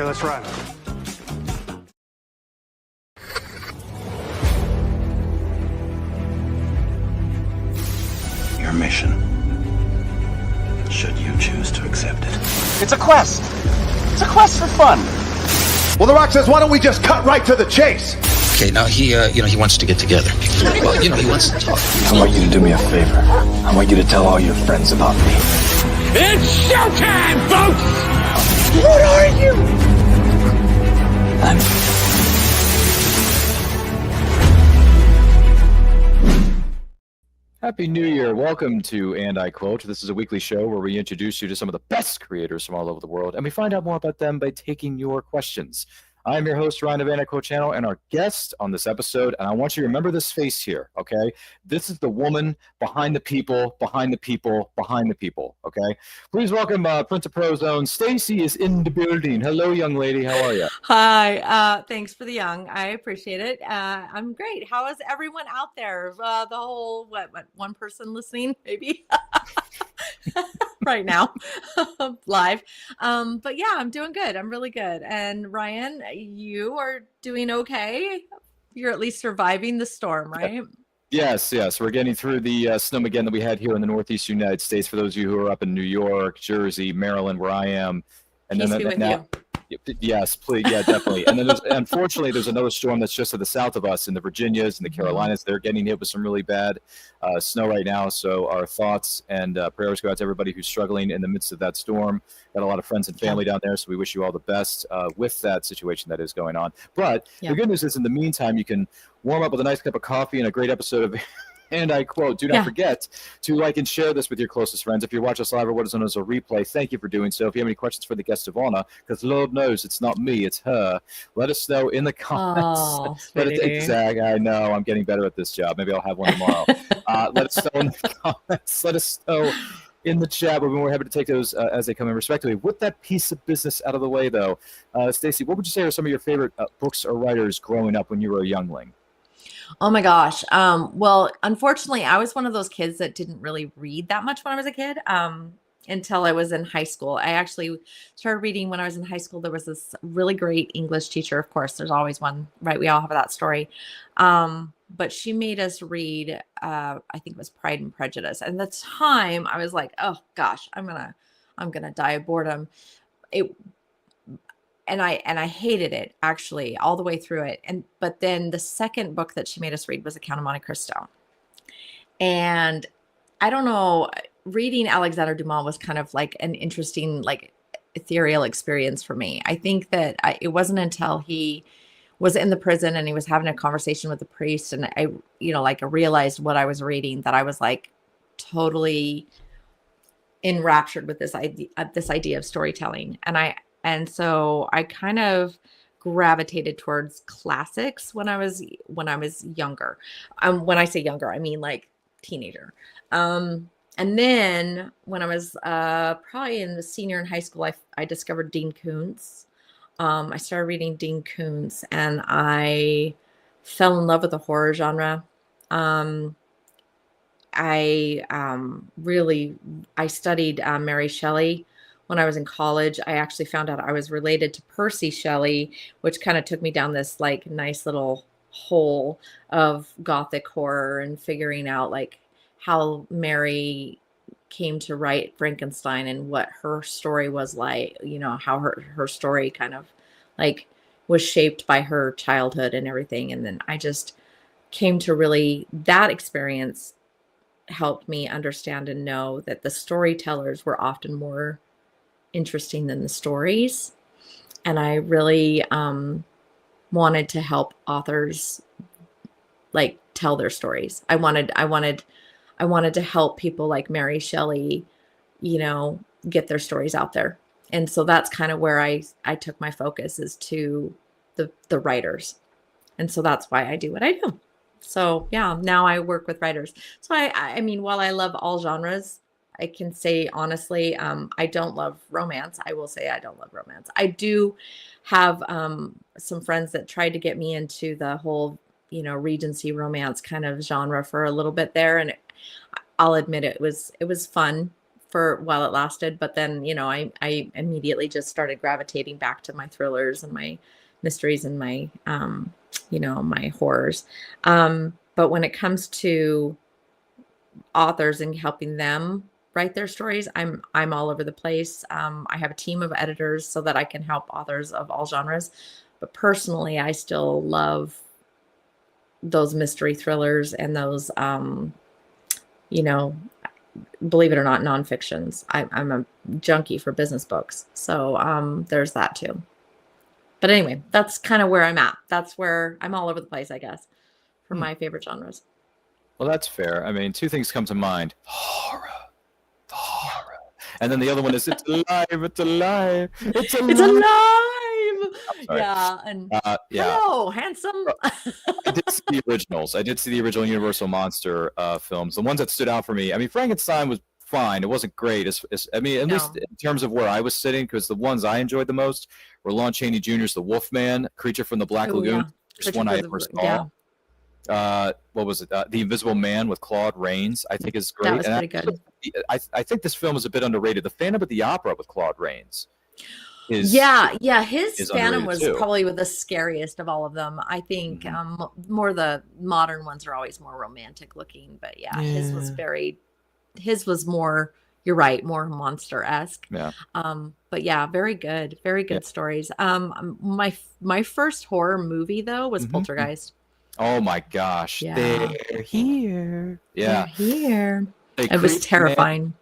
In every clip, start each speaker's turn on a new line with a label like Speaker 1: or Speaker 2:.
Speaker 1: Okay, let's run.
Speaker 2: Your mission, should you choose to accept it.
Speaker 3: It's a quest. It's a quest for fun.
Speaker 4: Well, The Rock says, why don't we just cut right to the chase?
Speaker 2: Okay, now he wants to get together. Well, he wants to talk.
Speaker 5: I want you to do me a favor. I want you to tell all your friends about me.
Speaker 3: It's showtime, folks!
Speaker 4: What are you?
Speaker 6: Happy New Year. Welcome to And I Quote. This is a weekly show where we introduce you to some of the best creators from all over the world, and we find out more about them by taking your questions. I'm your host, Ryan of And I Quote channel, and our guest on this episode, and I want you to remember this face here, okay? This is the woman behind the people, behind the people, behind the people, okay? Please welcome Prince of Prozone. Stacey is in the building. Hello, young lady. How are you?
Speaker 7: Hi. Thanks for the young. I appreciate it. I'm great. How is everyone out there? The whole, what, one person listening, maybe? Right now, live. But yeah, I'm doing good. I'm really good. And Ryan, you are doing okay. You're at least surviving the storm, right?
Speaker 6: Yes. We're getting through the snowmageddon that we had here in the Northeast United States. For those of you who are up in New York, Jersey, Maryland, where I am, and
Speaker 7: Peace
Speaker 6: then
Speaker 7: be with
Speaker 6: now,
Speaker 7: you.
Speaker 6: Yes, please, yeah, definitely. And then unfortunately, there's another storm that's just to the south of us in the Virginias and the Carolinas. They're getting hit with some really bad snow right now. So our thoughts and prayers go out to everybody who's struggling in the midst of that storm. Got a lot of friends and family down there, so we wish you all the best with that situation that is going on. But the good news is, in the meantime, you can warm up with a nice cup of coffee and a great episode of And I Quote. Do not forget to like and share this with your closest friends. If you watch us live or what is known as a replay, thank you for doing so. If you have any questions for the guest of honor, because Lord knows it's not me, it's her, let us know in the comments.
Speaker 7: Oh,
Speaker 6: Exactly. I know. I'm getting better at this job. Maybe I'll have one tomorrow. Let us know in the comments. Let us know in the chat. We're happy to take those as they come in respectively. With that piece of business out of the way, though, Stacey, what would you say are some of your favorite books or writers growing up when you were a youngling?
Speaker 7: Oh my gosh. Well, unfortunately, I was one of those kids that didn't really read that much when I was a kid. Until I was in high school. I actually started reading when I was in high school. There was this really great English teacher. Of course, there's always one, right? We all have that story. But she made us read, I think it was Pride and Prejudice. And at the time I was like, oh gosh, I'm gonna die of boredom. And I hated it actually all the way through it. But then the second book that she made us read was The Count of Monte Cristo. And I don't know, reading Alexander Dumas was kind of like an interesting, like, ethereal experience for me. I think that it wasn't until he was in the prison and he was having a conversation with the priest, and I realized what I was reading, that I was like totally enraptured with this idea of storytelling. And so I kind of gravitated towards classics when I was younger. When I say younger, I mean like teenager. And then when I was probably in the senior in high school, I discovered Dean Koontz. I started reading Dean Koontz, and I fell in love with the horror genre. I studied Mary Shelley. When I was in college, I actually found out I was related to Percy Shelley, which kind of took me down this like nice little hole of Gothic horror and figuring out like how Mary came to write Frankenstein and what her story was like, how her story kind of like was shaped by her childhood and everything. And then I just came to that experience helped me understand and know that the storytellers were often more interesting than the stories. And I really wanted to help authors like tell their stories. I wanted to help people like Mary Shelley, get their stories out there. And so that's kind of where I took my focus, is to the writers. And so that's why I do what I do. So yeah, now I work with writers. So I mean, while I love all genres, I can say honestly, I don't love romance. I will say I don't love romance. I do have some friends that tried to get me into the whole, Regency romance kind of genre for a little bit there. And I'll admit it was fun for while it lasted, but then, I immediately just started gravitating back to my thrillers and my mysteries and my, my horrors. But when it comes to authors and helping them write their stories, I'm all over the place. I have a team of editors so that I can help authors of all genres. But personally, I still love those mystery thrillers and those, believe it or not, nonfictions. I'm a junkie for business books. So there's that too. But anyway, that's kind of where I'm at. That's where I'm all over the place, I guess, for my favorite genres.
Speaker 6: Well, that's fair. I mean, two things come to mind. Horror. The horror. And then the other one is it's alive, it's alive. It's alive.
Speaker 7: It's alive. Yeah. And hello, handsome.
Speaker 6: I did see the originals. I did see the original Universal Monster films. The ones that stood out for me. I mean, Frankenstein was fine. It wasn't great. At least in terms of where I was sitting, because the ones I enjoyed the most were Lon Chaney Jr.'s The Wolfman, Creature from the Black Lagoon.
Speaker 7: Yeah.
Speaker 6: First one I ever saw.
Speaker 7: Yeah.
Speaker 6: What was it? The Invisible Man with Claude Rains, I think is great.
Speaker 7: That was pretty good.
Speaker 6: I think this film is a bit underrated. The Phantom of the Opera with Claude Rains. His
Speaker 7: Phantom was probably the scariest of all of them. I think more the modern ones are always more romantic looking, but his was more, you're right, more monster-esque.
Speaker 6: Yeah.
Speaker 7: But yeah, very good stories. My first horror movie though was Poltergeist.
Speaker 6: Oh my gosh.
Speaker 7: Yeah.
Speaker 6: They're here. Yeah.
Speaker 7: They're here. It was terrifying.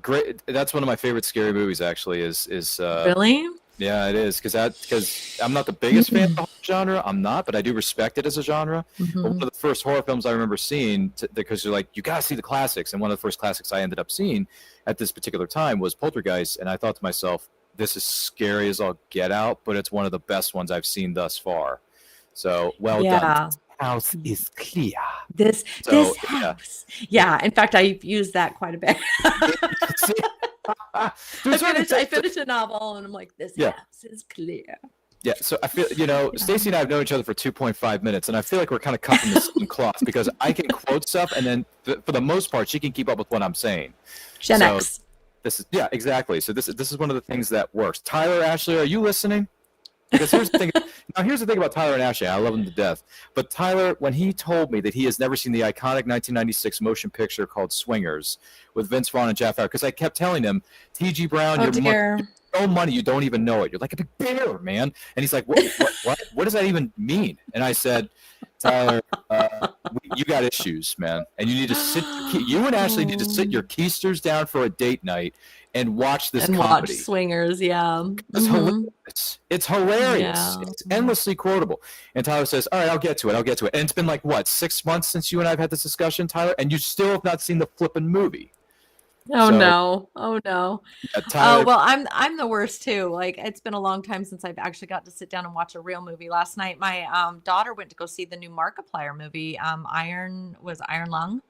Speaker 6: Great. That's one of my favorite scary movies actually is
Speaker 7: Really?
Speaker 6: Yeah, it is because I'm not the biggest fan of the horror genre. I'm not, but I do respect it as a genre. But one of the first horror films I remember seeing, because you're like, you got to see the classics. And one of the first classics I ended up seeing at this particular time was Poltergeist. And I thought to myself, this is scary as all get out, but it's one of the best ones I've seen thus far. So well done. This house is clear.
Speaker 7: This house. Yeah. In fact, I've used that quite a bit. I finished a novel and I'm like, this house is clear.
Speaker 6: Yeah, so I feel, Stacey and I have known each other for 2.5 minutes, and I feel like we're kind of cutting the same cloth because I can quote stuff, and then for the most part, she can keep up with what I'm saying.
Speaker 7: Gen X.
Speaker 6: Exactly. So this is one of the things that works. Tyler, Ashley, are you listening? Because here's the thing. Now, here's the thing about Tyler and Ashley. I love them to death. But Tyler, when he told me that he has never seen the iconic 1996 motion picture called Swingers with Vince Vaughn and Jeff Howard, because I kept telling him, T.G. Brown, you're so money, you don't even know it. You're like a big bear, man. And he's like, what does that even mean? And I said, Tyler, you got issues, man. And you need to you and Ashley need to sit your keisters down for a date night and watch this comedy.
Speaker 7: Watch Swingers, yeah.
Speaker 6: It's hilarious. It's hilarious.
Speaker 7: Yeah.
Speaker 6: It's endlessly quotable. And Tyler says, all right, I'll get to it. And it's been like, 6 months since you and I have had this discussion, Tyler? And you still have not seen the flippin' movie.
Speaker 7: Oh no.
Speaker 6: Yeah, Tyler,
Speaker 7: well, I'm the worst too. Like, it's been a long time since I've actually got to sit down and watch a real movie. Last night, my daughter went to go see the new Markiplier movie. Iron Lung.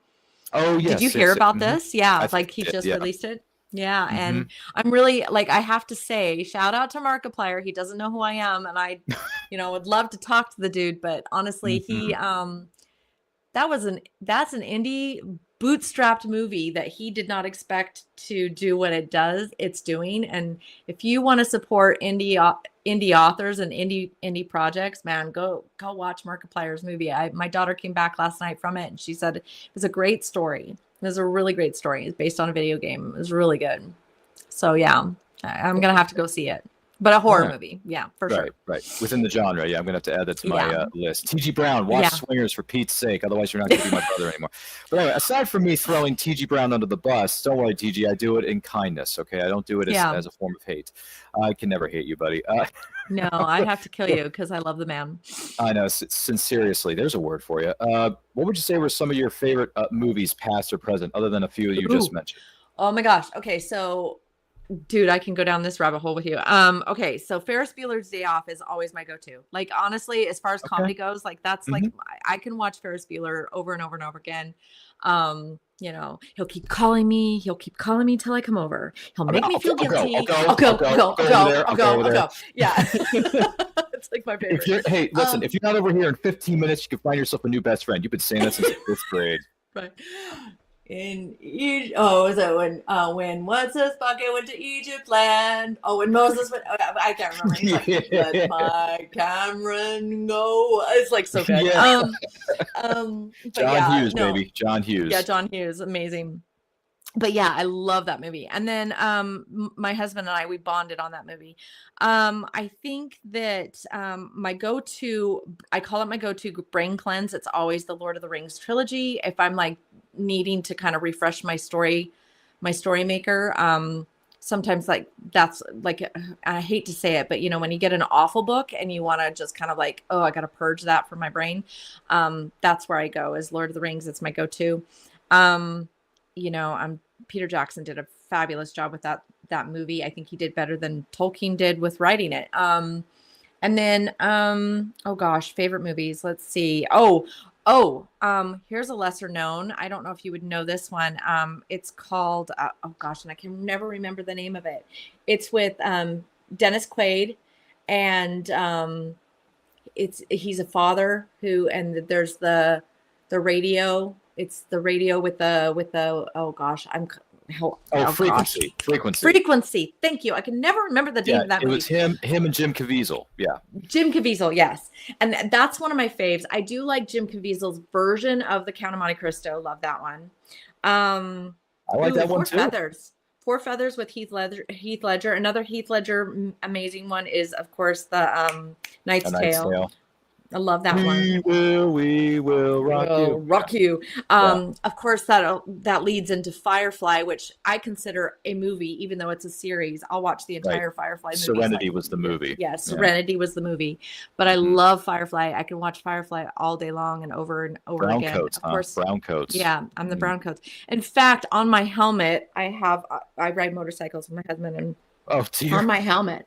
Speaker 6: Oh, yes.
Speaker 7: Did you hear about this? Yeah, he just released it. Yeah, and I'm really, I have to say, shout out to Markiplier. He doesn't know who I am, and I, would love to talk to the dude, but honestly, he, that's an indie bootstrapped movie that he did not expect to do what it's doing. And if you want to support indie authors and indie projects, man, go watch Markiplier's movie. My daughter came back last night from it and she said it was a great story. It was a really great story. It's based on a video game. It was really good. So yeah, I'm going to have to go see it. But a horror movie. Yeah, for sure.
Speaker 6: Right. Within the genre. Yeah, I'm going to have to add that to my list. T.G. Brown, watch Swingers for Pete's sake. Otherwise, you're not going to be my brother anymore. But anyway, aside from me throwing T.G. Brown under the bus, don't worry, T.G., I do it in kindness, okay? I don't do it as a form of hate. I can never hate you, buddy.
Speaker 7: No, I'd have to kill you because I love the man.
Speaker 6: I know. Sincerely, there's a word for you. What would you say were some of your favorite movies, past or present, other than a few you just mentioned?
Speaker 7: Oh, my gosh. Okay, so... Dude, I can go down this rabbit hole with you. Okay, so Ferris Bueller's Day Off is always my go-to. Like, honestly, as far as comedy goes, that's I can watch Ferris Bueller over and over and over again. He'll keep calling me. He'll keep calling me till I come over. He'll make me feel guilty. I'll go. Yeah. It's like my favorite.
Speaker 6: Hey, listen, if you're not over here in 15 minutes, you can find yourself a new best friend. You've been saying that since the 5th grade.
Speaker 7: Right. in Egypt. Oh, so when what's this bucket went to Egypt land? Oh, when Moses went. I can't remember. He's like, let my Cameron go. It's like so good.
Speaker 6: Yeah.
Speaker 7: But
Speaker 6: John
Speaker 7: yeah,
Speaker 6: Hughes,
Speaker 7: no.
Speaker 6: baby. John Hughes.
Speaker 7: Yeah, John Hughes, amazing. But yeah, I love that movie. And then my husband and I, we bonded on that movie. I think that my go-to, I call it my go-to brain cleanse. It's always the Lord of the Rings trilogy. If I'm like needing to kind of refresh my story maker, sometimes like that's like, I hate to say it, but you know, when you get an awful book and you want to just kind of like, oh, I got to purge that from my brain. That's where I go is Lord of the Rings. It's my go-to. You know, Peter Jackson did a fabulous job with that movie. I think he did better than Tolkien did with writing it. And then, oh gosh, favorite movies. Let's see. Here's a lesser known. I don't know if you would know this one. It's called, oh gosh, and I can never remember the name of it. It's with Dennis Quaid, and he's a father and there's the radio. It's the radio with the oh gosh,
Speaker 6: Frequency.
Speaker 7: Frequency. Thank you. I can never remember the name of that movie.
Speaker 6: It was him and Jim Caviezel. Yeah.
Speaker 7: Jim Caviezel, yes. And that's one of my faves. I do like Jim Caviezel's version of The Count of Monte Cristo. Love that one.
Speaker 6: I like that one too.
Speaker 7: Four Feathers with Heath Ledger. Another Heath Ledger amazing one is, of course, the Knight's Tale. I love that one.
Speaker 6: We will rock you.
Speaker 7: Of course, that leads into Firefly, which I consider a movie, even though it's a series. I'll watch the entire Firefly movie.
Speaker 6: Serenity was the movie.
Speaker 7: Yeah, Serenity was the movie. But I love Firefly. I can watch Firefly all day long and over again.
Speaker 6: Coats, of course. Brown coats.
Speaker 7: Yeah, I'm the brown coats. In fact, on my helmet, I ride motorcycles with my husband, and on my helmet,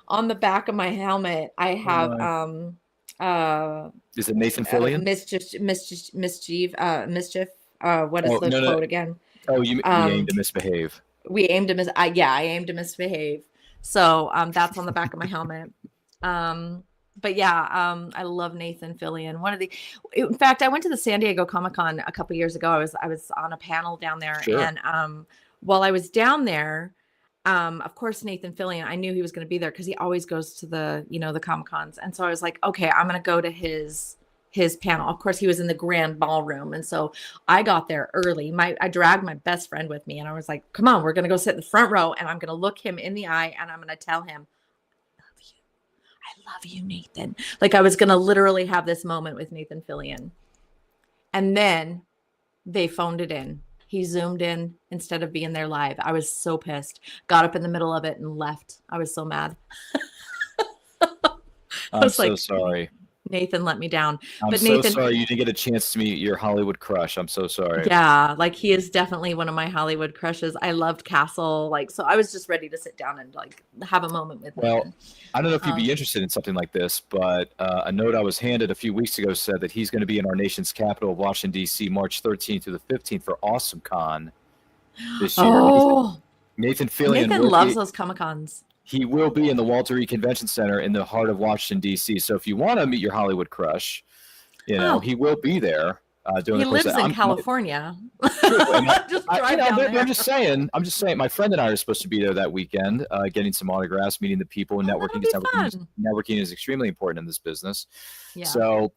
Speaker 7: on the back of my helmet, I have
Speaker 6: is it Nathan Fillion?
Speaker 7: Mischief. What is the quote again?
Speaker 6: Oh, you aim to misbehave.
Speaker 7: We aim to I aim to misbehave. So that's on the back of my helmet. But yeah, I love Nathan Fillion. In fact, I went to the San Diego Comic-Con a couple years ago. I was on a panel down there, and while I was down there, of course, Nathan Fillion, I knew he was going to be there because he always goes to the Comic-Cons. And so I was like, okay, I'm going to go to his panel. Of course, he was in the grand ballroom. And so I got there early. I dragged my best friend with me, and I was like, come on, we're going to go sit in the front row, and I'm going to look him in the eye, and I'm going to tell him, I love you, Nathan. Like I was going to literally have this moment with Nathan Fillion. And then they phoned it in. He zoomed in instead of being there live. I was so pissed. Got up in the middle of it and left. I was so mad.
Speaker 6: I'm so sorry.
Speaker 7: Nathan let me down.
Speaker 6: I'm so sorry you didn't get a chance to meet your Hollywood crush. I'm so sorry.
Speaker 7: Yeah, like he is definitely one of my Hollywood crushes. I loved Castle. Like, so I was just ready to sit down and like have a moment with him.
Speaker 6: Well, I don't know if you'd be interested in something like this, but a note I was handed a few weeks ago said that he's going to be in our nation's capital, Washington, D.C., March 13th through the 15th for Awesome Con this year.
Speaker 7: Oh,
Speaker 6: Nathan Fillion.
Speaker 7: Nathan loves those Comic-Cons.
Speaker 6: He will be in the Walter Reed Convention Center in the heart of Washington, D.C. So if you want to meet your Hollywood crush, he will be there.
Speaker 7: He lives in California.
Speaker 6: I'm just saying. My friend and I are supposed to be there that weekend, getting some autographs, meeting the people, and networking. Networking is extremely important in this business. Yeah. So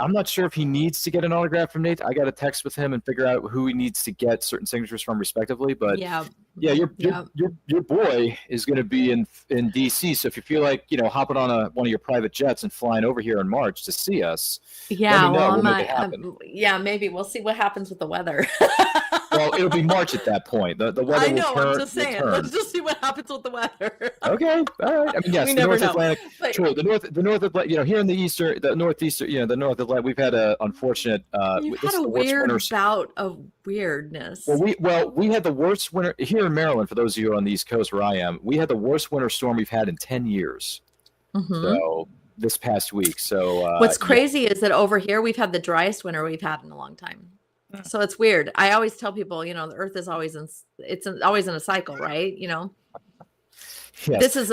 Speaker 6: I'm not sure if he needs to get an autograph from Nate. I got to text with him and figure out who he needs to get certain signatures from, respectively. But your boy is going to be in DC. So if you feel like hopping on one of your private jets and flying over here in March to see us,
Speaker 7: maybe we'll see what happens with the weather.
Speaker 6: Well, it'll be March at that point. The weather
Speaker 7: I know.
Speaker 6: will turn.
Speaker 7: I'm just saying. Let's just see what happens with the weather.
Speaker 6: Okay. All right. I mean, yes.
Speaker 7: We
Speaker 6: the
Speaker 7: never
Speaker 6: North
Speaker 7: know.
Speaker 6: Atlantic.
Speaker 7: But,
Speaker 6: true. The North Atlantic. Here in the Northeastern. The North Atlantic. We've had a unfortunate.
Speaker 7: You've had a weird bout of weirdness.
Speaker 6: Well, we had the worst winter here in Maryland. For those of you on the East Coast, where I am, we had the worst winter storm we've had in 10 years. Mm-hmm. So this past week. So
Speaker 7: what's crazy is that over here we've had the driest winter we've had in a long time. So it's weird. I always tell people, the earth is always always in a cycle, right?
Speaker 6: Yes.
Speaker 7: This is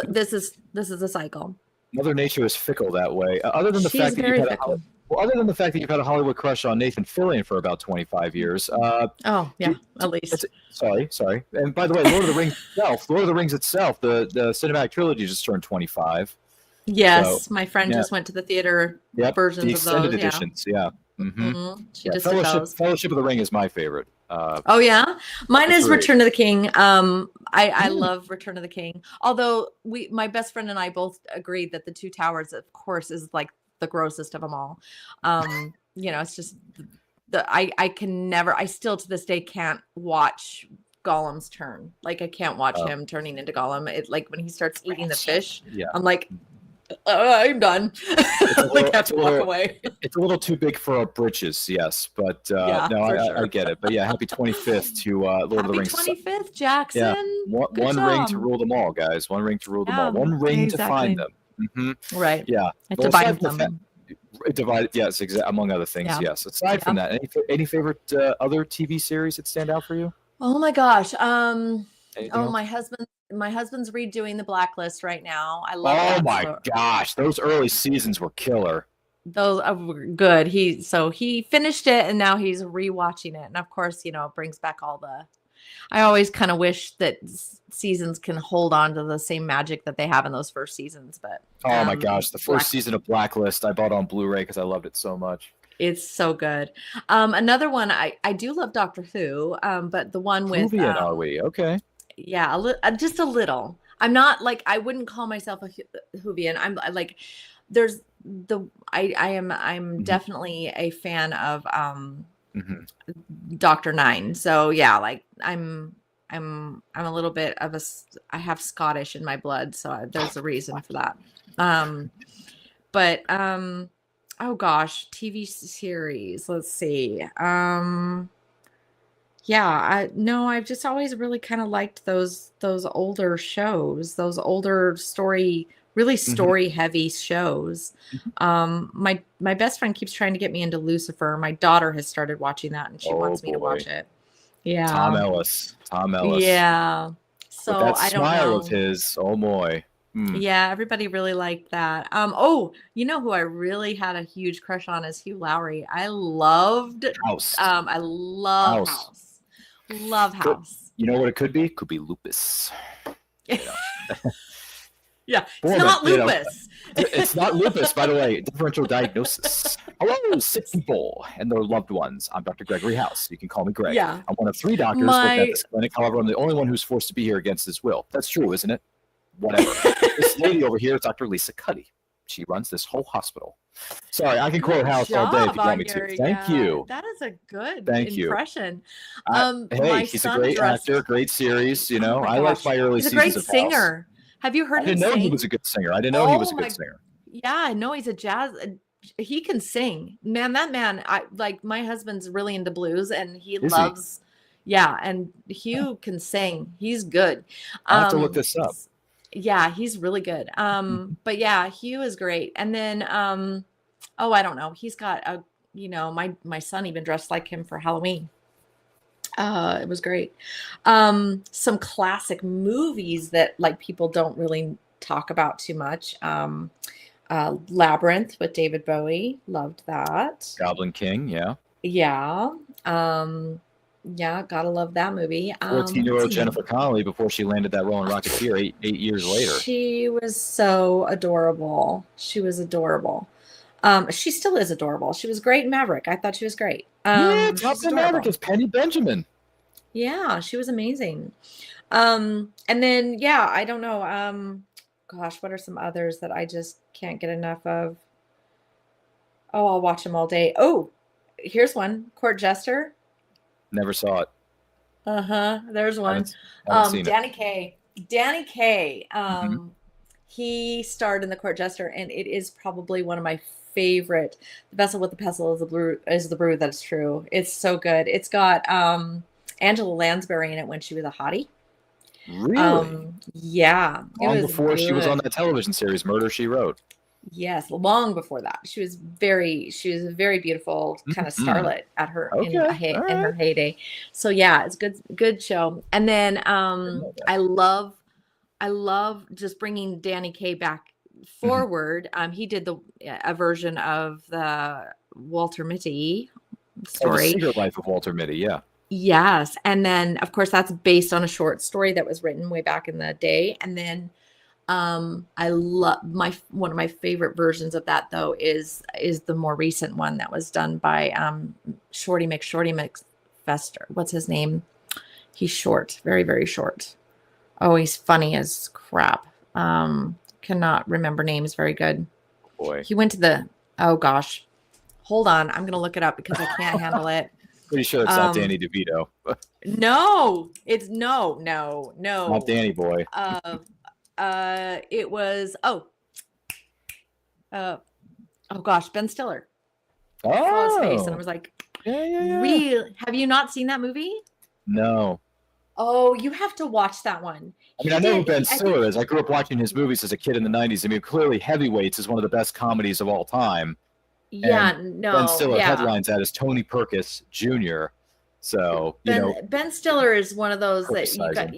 Speaker 7: a cycle.
Speaker 6: Mother Nature is fickle that way. Other than the
Speaker 7: She's
Speaker 6: fact that Well, other than the fact that you've had a Hollywood crush on Nathan Fillion for about 25 years.
Speaker 7: Oh, yeah, at least.
Speaker 6: Sorry. And by the way, Lord of the Rings itself, the cinematic trilogy just turned 25.
Speaker 7: Yes,
Speaker 6: So,
Speaker 7: my friend just went to the theater versions
Speaker 6: the
Speaker 7: of
Speaker 6: extended
Speaker 7: those.
Speaker 6: editions. Yeah. Mm-hmm.
Speaker 7: She just did those.
Speaker 6: Fellowship of the Ring is my favorite.
Speaker 7: Oh yeah, mine is
Speaker 6: great.
Speaker 7: Return of the King. I love Return of the King. Although my best friend and I both agreed that the Two Towers, of course, is like the grossest of them all. It's just I can never. I still to this day can't watch Gollum's turn. Like I can't watch him turning into Gollum. It like when he starts eating the fish.
Speaker 6: Yeah.
Speaker 7: I'm like, I'm done. Like have to walk away.
Speaker 6: It's a little too big for our britches, yes, but I get it. But yeah, happy 25th to Lord of the Rings.
Speaker 7: 25th, Jackson.
Speaker 6: Yeah, one ring to rule them all, guys. One ring to rule them all. One ring to find them. Mm-hmm.
Speaker 7: Right.
Speaker 6: Yeah.
Speaker 7: It divides them.
Speaker 6: Divided, yes, among other things, yes. Aside from that, any favorite other TV series that stand out for you?
Speaker 7: Oh my gosh. My husband's redoing The Blacklist right now. I love that.
Speaker 6: Oh my gosh, those early seasons were killer.
Speaker 7: Those were good. He finished it and now he's rewatching it. And of course, it brings back all the I always kind of wish that seasons can hold on to the same magic that they have in those first seasons. But
Speaker 6: oh my gosh, the first season of Blacklist I bought on Blu-ray because I loved it so much.
Speaker 7: It's so good. Another one, I do love Doctor Who, but the one with
Speaker 6: Whovian, are we? Okay.
Speaker 7: Yeah, just a little. I'm not like I wouldn't call myself a Whovian. I'm like there's I'm definitely a fan of Dr. Nine. So yeah, like I'm a little bit of I have Scottish in my blood, so there's a reason for that. Oh gosh, TV series. Let's see. I've just always really kind of liked those older shows, those older really story heavy shows. My best friend keeps trying to get me into Lucifer. My daughter has started watching that and she wants me to watch it. Yeah.
Speaker 6: Tom Ellis.
Speaker 7: Yeah. So
Speaker 6: with that
Speaker 7: I don't
Speaker 6: smile
Speaker 7: know.
Speaker 6: of his, oh boy.
Speaker 7: Yeah, everybody really liked that. You know who I really had a huge crush on is Hugh Lowry. I loved
Speaker 6: House.
Speaker 7: I love House. Love House.
Speaker 6: You know what it could be? Could be lupus.
Speaker 7: Yeah, it's not lupus.
Speaker 6: It's not lupus, by the way. Differential diagnosis. Hello, sick people and their loved ones. I'm Dr. Gregory House. You can call me Greg.
Speaker 7: Yeah.
Speaker 6: I'm one of 3 doctors working at this clinic. However, I'm the only one who's forced to be here against his will. That's true, isn't it? Whatever. This lady over here is Dr. Lisa Cuddy. She runs this whole hospital. Sorry, I can quote House all day if you want me to. Thank you.
Speaker 7: That is a good
Speaker 6: You.
Speaker 7: impression.
Speaker 6: Hey, he's a great actor, great series. I like my early seasons of House.
Speaker 7: He's a great singer. Have you heard him sing?
Speaker 6: I didn't know he was a good singer. I didn't know he was a good singer.
Speaker 7: Yeah, I know he's a jazz. He can sing. Man, that man, my husband's really into blues and he loves. Yeah, and Hugh can sing. He's good.
Speaker 6: I'll have to look this up.
Speaker 7: Yeah, he's really good. But yeah, Hugh is great. And then I don't know. He's got my son even dressed like him for Halloween. It was great. Some classic movies that people don't really talk about too much. Labyrinth with David Bowie. Loved that.
Speaker 6: Goblin King, yeah.
Speaker 7: Yeah. Yeah, gotta love that movie.
Speaker 6: 14-year-old Jennifer Connelly before she landed that role in Rocketeer 8 years later.
Speaker 7: She was so adorable. She was adorable. She still is adorable. She was great in Maverick. I thought she was great.
Speaker 6: Top of Maverick is Penny Benjamin.
Speaker 7: Yeah, she was amazing. And then I don't know. Gosh, what are some others that I just can't get enough of? Oh, I'll watch them all day. Oh, here's one. Court Jester.
Speaker 6: Never saw it.
Speaker 7: There's one.
Speaker 6: Haven't seen
Speaker 7: Danny Kaye. Danny Kaye. He starred in The Court Jester, and it is probably one of my favorite. The Vessel with the Pestle is the brew that's true. It's so good. It's got Angela Lansbury in it when she was a hottie.
Speaker 6: Really?
Speaker 7: Yeah.
Speaker 6: Long before she was on that television series, Murder, She Wrote.
Speaker 7: Yes, long before that. She was a very beautiful kind of starlet at her in her heyday. So yeah, it's good show. And then I love just bringing Danny Kaye back forward. He did a version of the Walter Mitty
Speaker 6: The
Speaker 7: story.
Speaker 6: Secret Life of Walter Mitty. Yeah.
Speaker 7: Yes. And then of course that's based on a short story that was written way back in the day. And then I love one of my favorite versions of that though is the more recent one that was done by Shorty McFester. What's his name? He's short, very, very short. Oh, he's funny as crap. Cannot remember names very good.
Speaker 6: Boy.
Speaker 7: He went to oh gosh. Hold on. I'm gonna look it up because I can't handle it.
Speaker 6: Pretty sure it's not Danny DeVito.
Speaker 7: No, it's no.
Speaker 6: Not Danny boy.
Speaker 7: It was oh gosh, Ben Stiller. I saw his face and I was like,
Speaker 6: yeah.
Speaker 7: Really? Have you not seen that movie?
Speaker 6: No.
Speaker 7: Oh, you have to watch that one.
Speaker 6: I mean, I know who Ben Stiller is. I grew up watching his movies as a kid in the 90s. I mean, clearly Heavyweights is one of the best comedies of all time.
Speaker 7: Yeah,
Speaker 6: and
Speaker 7: no.
Speaker 6: Ben Stiller headlines that as Tony Perkis Jr. So,
Speaker 7: Ben Stiller is one of those that you got.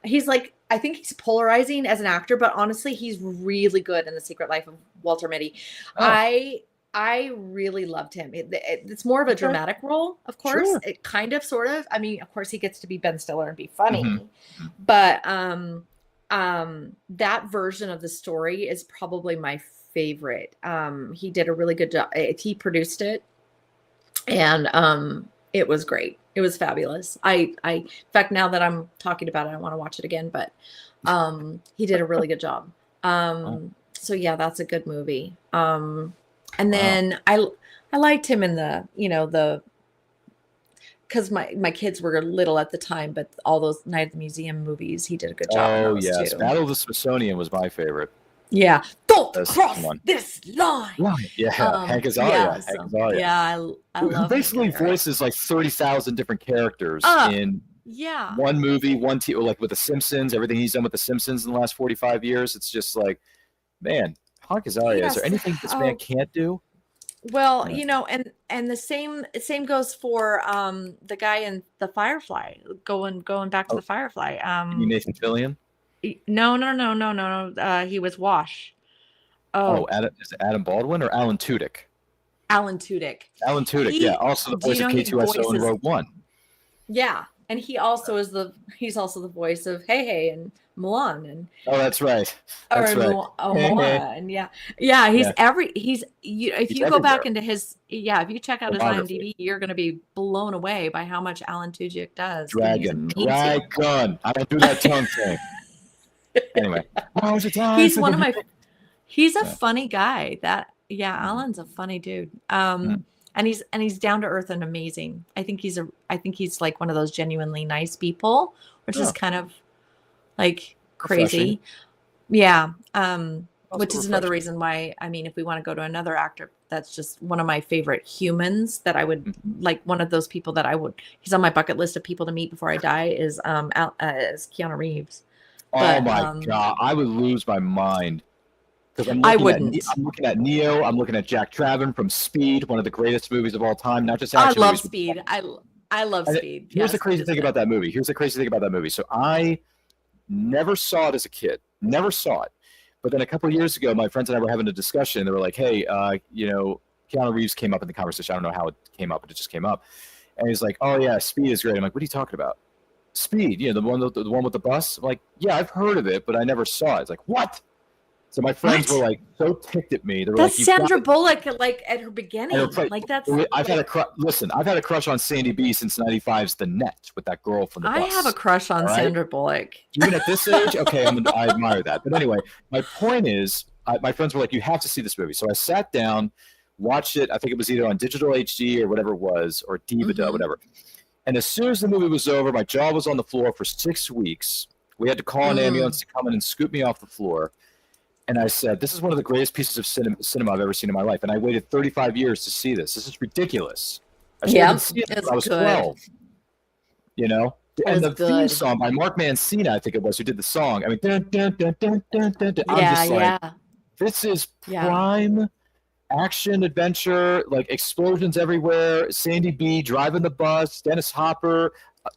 Speaker 7: He's like, I think he's polarizing as an actor, but honestly, he's really good in The Secret Life of Walter Mitty. Oh. I really loved him. It's more of a dramatic role, of course. Sure. It kind of, sort of. I mean, of course, he gets to be Ben Stiller and be funny, but that version of the story is probably my favorite. He did a really good job. He produced it, and it was great. It was fabulous. In fact, now that I'm talking about it, I want to watch it again. But he did a really good job. So yeah, that's a good movie. And then I liked him in because my kids were little at the time, but all those Night at the Museum movies, he did a good job.
Speaker 6: Oh yes, too. Battle of the Smithsonian was my favorite.
Speaker 7: Yeah, don't cross this line.
Speaker 6: Yeah, Hank Azaria.
Speaker 7: Yeah, I love.
Speaker 6: Who basically voices like 30,000 different characters in one movie, one like with the Simpsons. Everything he's done with the Simpsons in the last 45 years. It's just like, man. Hank Azaria, is there anything this man can't do? Well,
Speaker 7: and the same goes for the guy in the Firefly. Going back to the Firefly.
Speaker 6: You mean Nathan Fillion?
Speaker 7: No. He was Wash.
Speaker 6: Is it Adam Baldwin or Alan Tudyk?
Speaker 7: Alan Tudyk.
Speaker 6: Yeah. Also the voice of K2SO in Rogue One.
Speaker 7: Yeah. And he also he's also the voice of Hey and Mulan and
Speaker 6: that's right.
Speaker 7: Moana and if you go back into if you check out his IMDb, you're going to be blown away by how much Alan Tudyk does.
Speaker 6: Dragon. I don't do that tongue thing. Anyway,
Speaker 7: he's one of my. He's a funny guy. Alan's a funny dude. And he's down to earth and amazing. I think he's like one of those genuinely nice people, which is kind of like crazy. Yeah. Which is another reason why, I mean, if we want to go to another actor, that's just one of my favorite humans that I would like. One of those people that he's on my bucket list of people to meet before I die is Keanu Reeves.
Speaker 6: Oh my God. I would lose my mind. I'm looking at Neo. I'm looking at Jack Traven from Speed, one of the greatest movies of all time. Not just action
Speaker 7: I love
Speaker 6: movies,
Speaker 7: Speed. I love Speed.
Speaker 6: Here's the crazy thing about that movie. So I never saw it as a kid. Never saw it. But then a couple of years ago, my friends and I were having a discussion. They were like, "Hey, Keanu Reeves came up in the conversation. I don't know how it came up, but it just came up." And he's like, "Oh yeah, Speed is great." I'm like, "What are you talking about?" Speed, the one with the bus. I'm like, "Yeah, I've heard of it, but I never saw it." It's like, "What?" So my friends were like so ticked at me. They were
Speaker 7: that's Sandra Bullock, like at her beginning.
Speaker 6: I've had a crush on Sandy B since '95's The Net with that girl from the bus.
Speaker 7: I have a crush on Sandra Bullock.
Speaker 6: Even at this age, okay, I admire that. But anyway, my point is, my friends were like, "You have to see this movie." So I sat down, watched it. I think it was either on digital HD or whatever it was, or DVD, whatever. And as soon as the movie was over, my jaw was on the floor for 6 weeks. We had to call an ambulance to come in and scoop me off the floor. And I said, "This is one of the greatest pieces of cinema I've ever seen in my life." And I waited 35 years to see this. This is ridiculous. I started seeing it when I was 12. And the theme song by Mark Mancina, I think it was, who did the song. I mean, dun, dun, dun, dun, dun, dun, dun. I'm just like, this is prime action adventure, like explosions everywhere. Sandy B driving the bus, Dennis Hopper.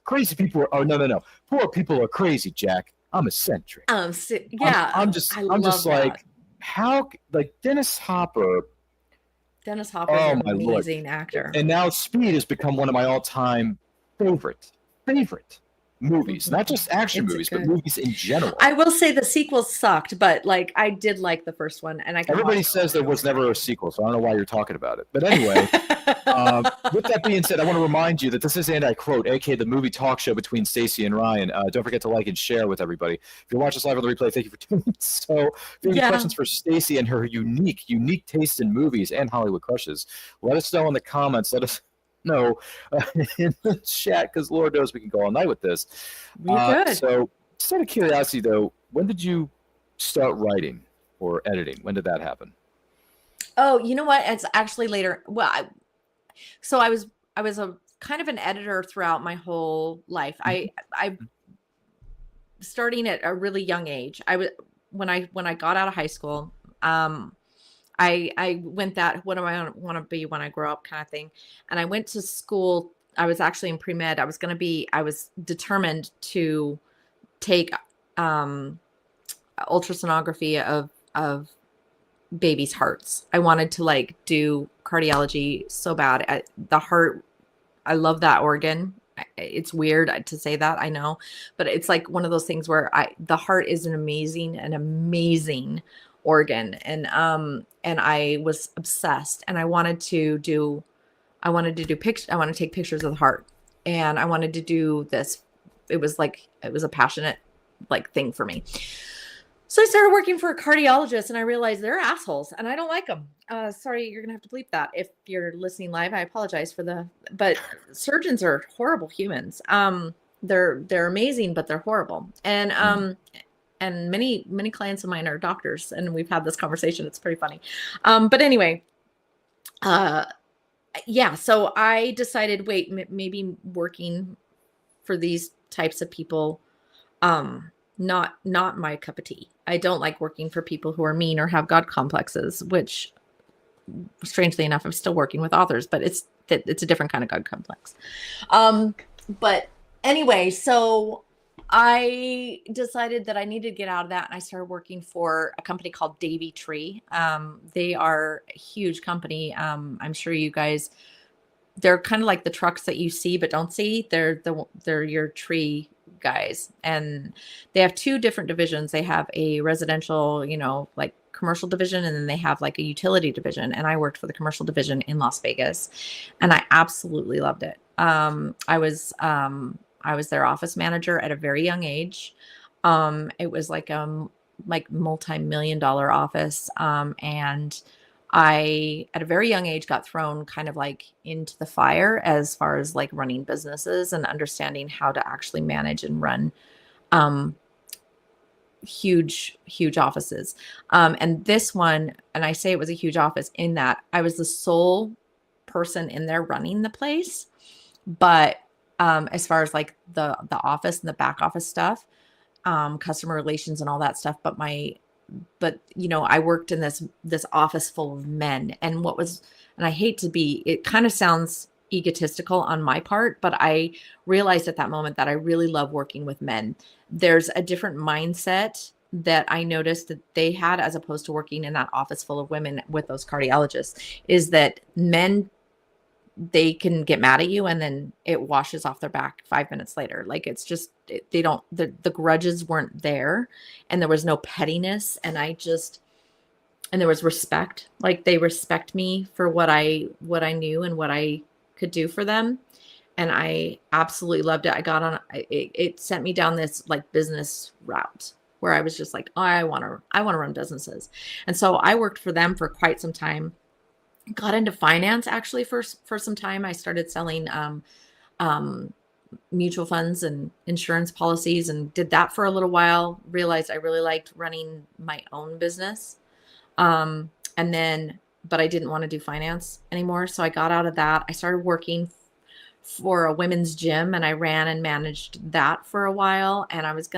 Speaker 6: Crazy people no. Poor people are crazy, Jack. I'm eccentric.
Speaker 7: I'm just
Speaker 6: like, how, like Dennis Hopper.
Speaker 7: Dennis Hopper's
Speaker 6: Oh
Speaker 7: an
Speaker 6: my Lord.
Speaker 7: amazing actor.
Speaker 6: And now Speed has become one of my all-time favorite movies. Not just action
Speaker 7: It's
Speaker 6: movies, but
Speaker 7: good.
Speaker 6: movies in general.
Speaker 7: I will say the sequels sucked, but like I did like the first one, and I can
Speaker 6: Everybody
Speaker 7: watch it
Speaker 6: says there
Speaker 7: over
Speaker 6: was
Speaker 7: and over
Speaker 6: never a sequel, so I don't know why you're talking about it. But anyway, with that being said, I want to remind you that this is And I Quote, aka the movie talk show between Stacey and Ryan. Don't forget to like and share with everybody. If you're watching us live on the replay, thank you for doing so. If you have any questions for Stacey and her unique taste in movies and Hollywood crushes, let us know in the comments. Let us know in the chat, because Lord knows we can go all night with this. So, just out of curiosity, though, when did you start writing or editing? When did that happen?
Speaker 7: Oh, you know what? It's actually later. Well, I was a kind of an editor throughout my whole life. I starting at a really young age. When I got out of high school, I went that what do I want to be when I grow up kind of thing. And I went to school. I was actually in pre-med. I was determined to take ultrasonography of babies' hearts. I wanted to like do cardiology so bad. The heart, I love that organ. It's weird to say that, I know, but it's like one of those things where the heart is an amazing organ. And I was obsessed, and I wanted to take pictures of the heart, and I wanted to do this. It was a passionate like thing for me. So I started working for a cardiologist, and I realized they're assholes and I don't like them. Sorry, you're going to have to bleep that. If you're listening live, I apologize but surgeons are horrible humans. They're amazing, but they're horrible. And many clients of mine are doctors, and we've had this conversation. It's pretty funny. But anyway, yeah, so I decided, maybe working for these types of people, not my cup of tea. I don't like working for people who are mean or have God complexes, which strangely enough, I'm still working with authors, but it's a different kind of God complex. But anyway, so I decided that I needed to get out of that, and I started working for a company called Davy Tree. They are a huge company. I'm sure you guys, they're kind of like the trucks that you see but don't see. They're your tree guys, and they have two different divisions. They have a residential, like commercial division, and then they have like a utility division. And I worked for the commercial division in Las Vegas, and I absolutely loved it. I was their office manager at a very young age. It was like multi-million-dollar office. And I, at a very young age, got thrown kind of like into the fire as far as like running businesses and understanding how to actually manage and run huge offices. And this one, and I say it was a huge office in that I was the sole person in there running the place. But as far as like the office and the back office stuff, customer relations and all that stuff, but I worked in this office full of men, and I hate to be, it kind of sounds egotistical on my part, but I realized at that moment that I really love working with men. There's a different mindset that I noticed that they had, as opposed to working in that office full of women with those cardiologists, is that men, they can get mad at you and then it washes off their back 5 minutes later. Like, it's just, the grudges weren't there, and there was no pettiness. And there was respect. Like, they respect me for what I knew and what I could do for them. And I absolutely loved it. I got on, it sent me down this like business route where I was just like, oh, I want to run businesses. And so I worked for them for quite some time. Got into finance actually for some time. I started selling mutual funds and insurance policies, and did that for a little while. Realized I really liked running my own business. But I didn't want to do finance anymore. So I got out of that. I started working for a women's gym, and I ran and managed that for a while. And I was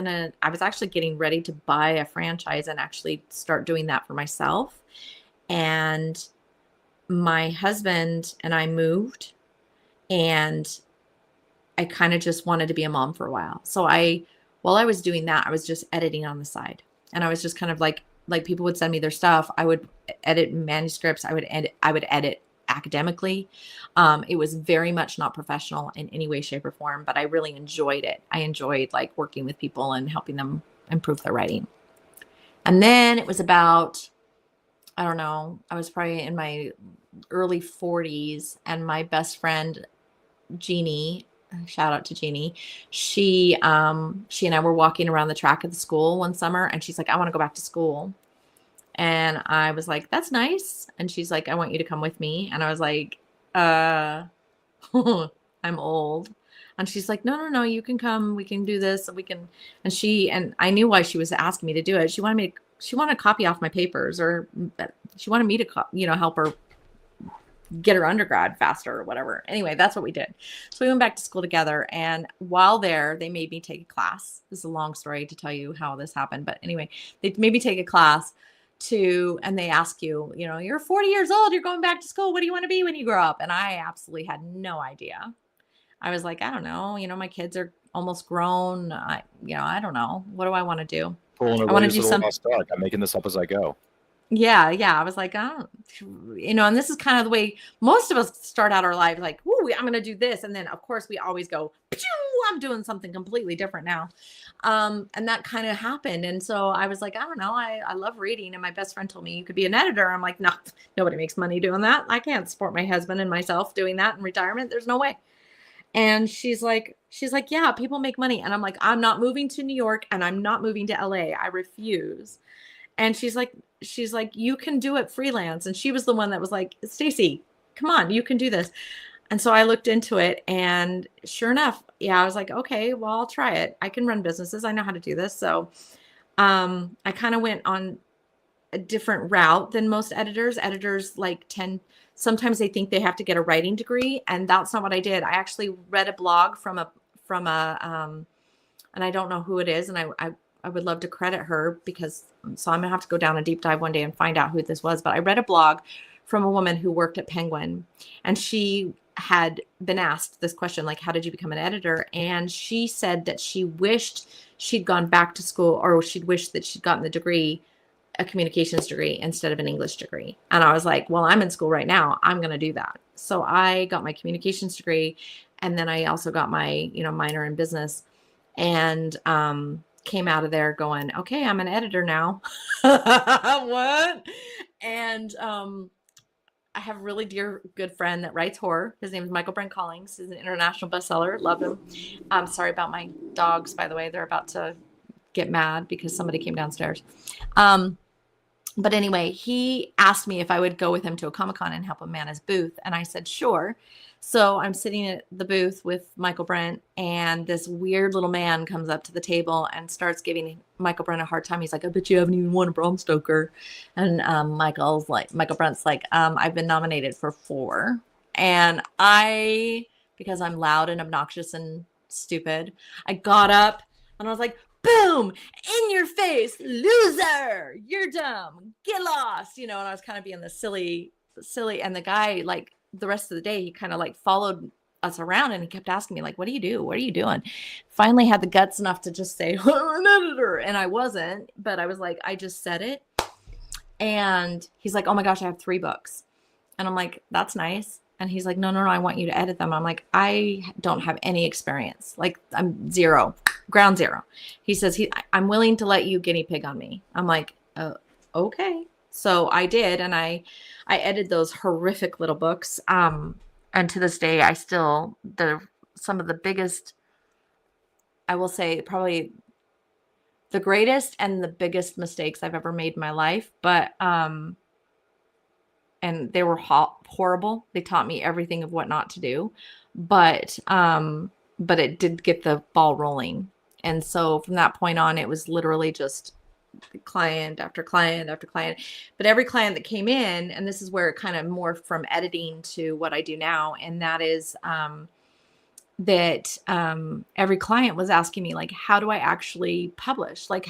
Speaker 7: actually getting ready to buy a franchise and actually start doing that for myself. And my husband and I moved, and I kind of just wanted to be a mom for a while. So while I was doing that, I was just editing on the side, and I was just kind of like people would send me their stuff. I would edit manuscripts. I would edit academically. It was very much not professional in any way, shape, or form, but I really enjoyed it. I enjoyed like working with people and helping them improve their writing. And then it was about, I don't know, I was probably in my early 40s, and my best friend, Jeannie, shout out to Jeannie. She and I were walking around the track of the school one summer, and she's like, I want to go back to school. And I was like, that's nice. And she's like, I want you to come with me. And I was like, I'm old. And she's like, no, you can come. We can do this. We can. And I knew why she was asking me to do it. She wanted to copy off my papers, or she wanted me to, help her get her undergrad faster or whatever. Anyway, that's what we did. So we went back to school together. And while there, they made me take a class. This is a long story to tell you how this happened. But anyway, they made me take a class and they ask you, you're 40 years old, you're going back to school. What do you want to be when you grow up? And I absolutely had no idea. I was like, I don't know. My kids are almost grown. I don't know. What do I want to do?
Speaker 6: Pulling
Speaker 7: I want to do something.
Speaker 6: I'm making this up as I go.
Speaker 7: Yeah. I was like, and this is kind of the way most of us start out our lives, like, ooh, I'm going to do this. And then of course we always go, I'm doing something completely different now. And that kind of happened. And so I was like, I don't know. I love reading. And my best friend told me you could be an editor. I'm like, no, nobody makes money doing that. I can't support my husband and myself doing that in retirement. There's no way. And she's like, yeah, people make money. And I'm like, I'm not moving to New York, and I'm not moving to LA. I refuse. And she's like, you can do it freelance. And she was the one that was like, Stacey, come on, you can do this. And so I looked into it, and sure enough, I was like, okay, well, I'll try it. I can run businesses. I know how to do this. So I kind of went on a different route than most editors. Editors sometimes they think they have to get a writing degree, and that's not what I did. I actually read a blog from a and I don't know who it is, and I would love to credit her, so I'm gonna have to go down a deep dive one day and find out who this was. But I read a blog from a woman who worked at Penguin, and she had been asked this question, like, how did you become an editor? And she said that she wished she'd gone back to school, or she'd wished that she'd gotten the degree, a communications degree, instead of an English degree. And I was like, well, I'm in school right now. I'm going to do that. So I got my communications degree. And then I also got my, minor in business, and came out of there going, okay, I'm an editor now. What? And I have a really dear, good friend that writes horror. His name is Michael Brent Collings. He's an international bestseller. Love him. I'm sorry about my dogs, by the way. They're about to get mad because somebody came downstairs. But anyway, he asked me if I would go with him to a Comic-Con and help him man his booth. And I said, sure. So I'm sitting at the booth with Michael Brent, and this weird little man comes up to the table and starts giving Michael Brent a hard time. He's like, I bet you haven't even won a Bram Stoker. And Michael Brent's like, I've been nominated for 4. And because I'm loud and obnoxious and stupid, I got up and I was like, boom, in your face, loser, you're dumb, get lost, and I was kind of being the silly. And the guy, like, the rest of the day, he kind of like followed us around, and he kept asking me, like, what do you do? What are you doing? Finally had the guts enough to just say, I'm an editor. And I wasn't, but I was like, I just said it. And he's like, oh my gosh, I have 3 books. And I'm like, that's nice. And he's like, no, I want you to edit them. I'm like, I don't have any experience. Like, I'm zero, ground zero. He says, I'm willing to let you guinea pig on me. I'm like, okay. So I did. And I edited those horrific little books. And to this day, some of the biggest, I will say, probably the greatest and the biggest mistakes I've ever made in my life. But, and they were horrible. They taught me everything of what not to do, but it did get the ball rolling. And so from that point on, it was literally just client after client after client. But every client that came in, and this is where it kind of morphed from editing to what I do now, and that is that every client was asking me, like, how do I actually publish? Like,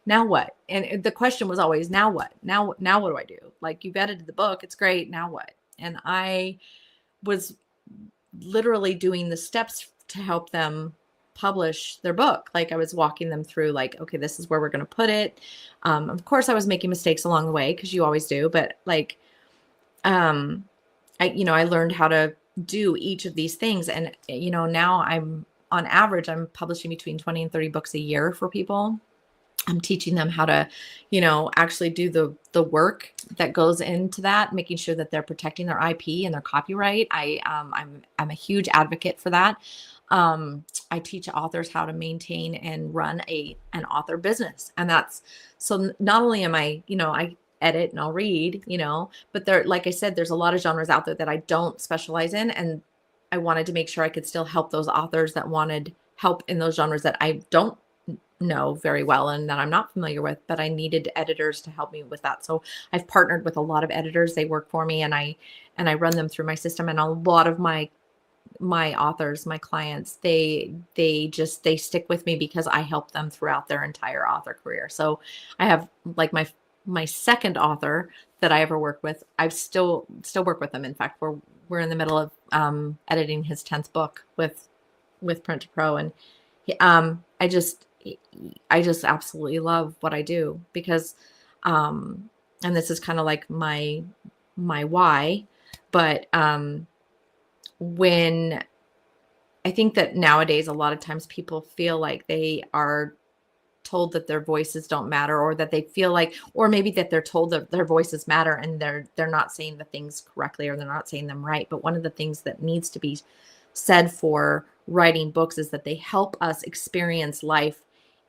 Speaker 7: now what? And the question was always, now what? Now what do I do? Like, you've edited the book. It's great. Now what? And I was literally doing the steps to help them publish their book. Like I was walking them through like, okay, this is where we're going to put it. Of course I was making mistakes along the way, because you always do, but like, I learned how to do each of these things. And, now on average, I'm publishing between 20 and 30 books a year for people. I'm teaching them how to, actually do the work that goes into that, making sure that they're protecting their IP and their copyright. I'm a huge advocate for that. I teach authors how to maintain and run an author business. And that's, so not only am I edit and I'll read, but there, like I said, there's a lot of genres out there that I don't specialize in. And I wanted to make sure I could still help those authors that wanted help in those genres that I don't know very well and that I'm not familiar with, but I needed editors to help me with that. So I've partnered with a lot of editors. They work for me, and I run them through my system. And a lot of my authors, my clients, they stick with me because I help them throughout their entire author career. So I have like my second author that I ever worked with, I still work with them. In fact, we're in the middle of editing his 10th book with Print to Pro, and I just absolutely love what I do, because and this is kind of like my why, but when I think that nowadays a lot of times people feel like they are told that their voices don't matter, or that they feel like, or maybe that they're told that their voices matter and they're not saying the things correctly, or they're not saying them right. But one of the things that needs to be said for writing books is that they help us experience life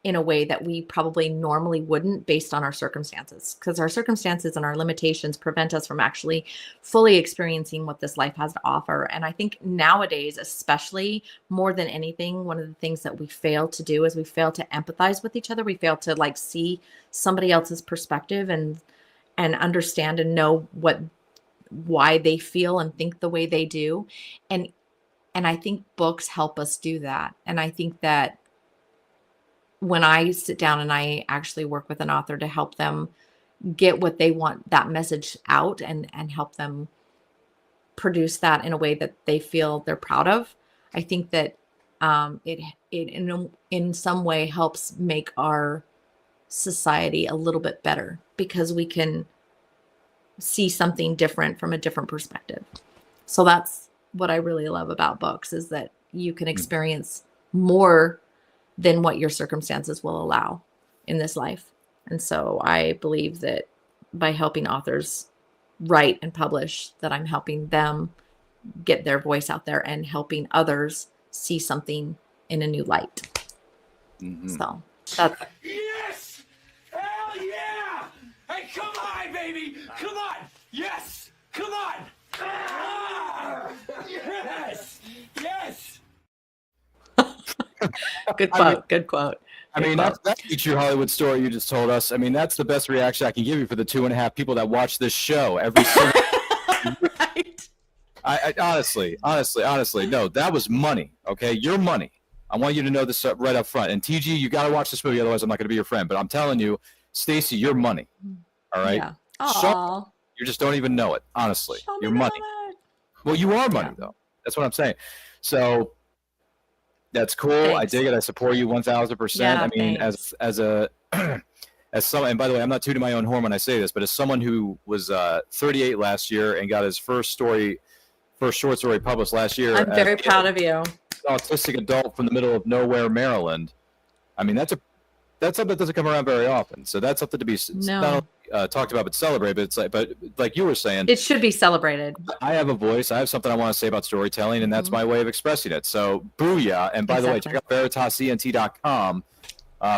Speaker 7: in a way that we probably normally wouldn't, based on our circumstances, because our circumstances and our limitations prevent us from actually fully experiencing what this life has to offer. And I think nowadays, especially more than anything, one of the things that we fail to do is we fail to empathize with each other. We fail to like see somebody else's perspective and understand and know why they feel and think the way they do. And I think books help us do that. And I think that when I sit down and I actually work with an author to help them get what they want, that message out, and help them produce that in a way that they feel they're proud of, I think that it in some way helps make our society a little bit better, because we can see something different from a different perspective. So that's what I really love about books, is that you can experience more than what your circumstances will allow in this life. And so I believe that by helping authors write and publish, that I'm helping them get their voice out there and helping others see something in a new light. Mm-hmm. So that's...
Speaker 3: Yes! Hell yeah! Hey, come on, baby! Come on! Yes! Come on! Ah! Yes! Yes!
Speaker 7: Good quote. Good quote.
Speaker 6: I mean, that's the true Hollywood story you just told us. I mean, that's the best reaction I can give you for the 2.5 people that watch this show every single.
Speaker 7: Right.
Speaker 6: I honestly, no, that was money. Okay, your money. I want you to know this right up front. And TG, you got to watch this movie, otherwise I'm not going to be your friend. But I'm telling you, Stacey, your money. All right.
Speaker 7: Yeah.
Speaker 6: So, you just don't even know it. Honestly, your money. Well, you are money though. That's what I'm saying. So. That's cool. Thanks. I dig it. I support you 1,000%.
Speaker 7: Yeah,
Speaker 6: I mean,
Speaker 7: thanks.
Speaker 6: as someone, and by the way, I'm not tooting my own horn when I say this, but as someone who was 38 last year and got his first short story published last year,
Speaker 7: I'm very proud of you.
Speaker 6: Autistic adult from the middle of nowhere, Maryland. I mean, that's something that doesn't come around very often. So that's something to be not only talked about but celebrated. But it's like you were saying,
Speaker 7: it should be celebrated.
Speaker 6: I have a voice. I have something I want to say about storytelling, and that's my way of expressing it. So booyah! And by the way, check out veritasent.com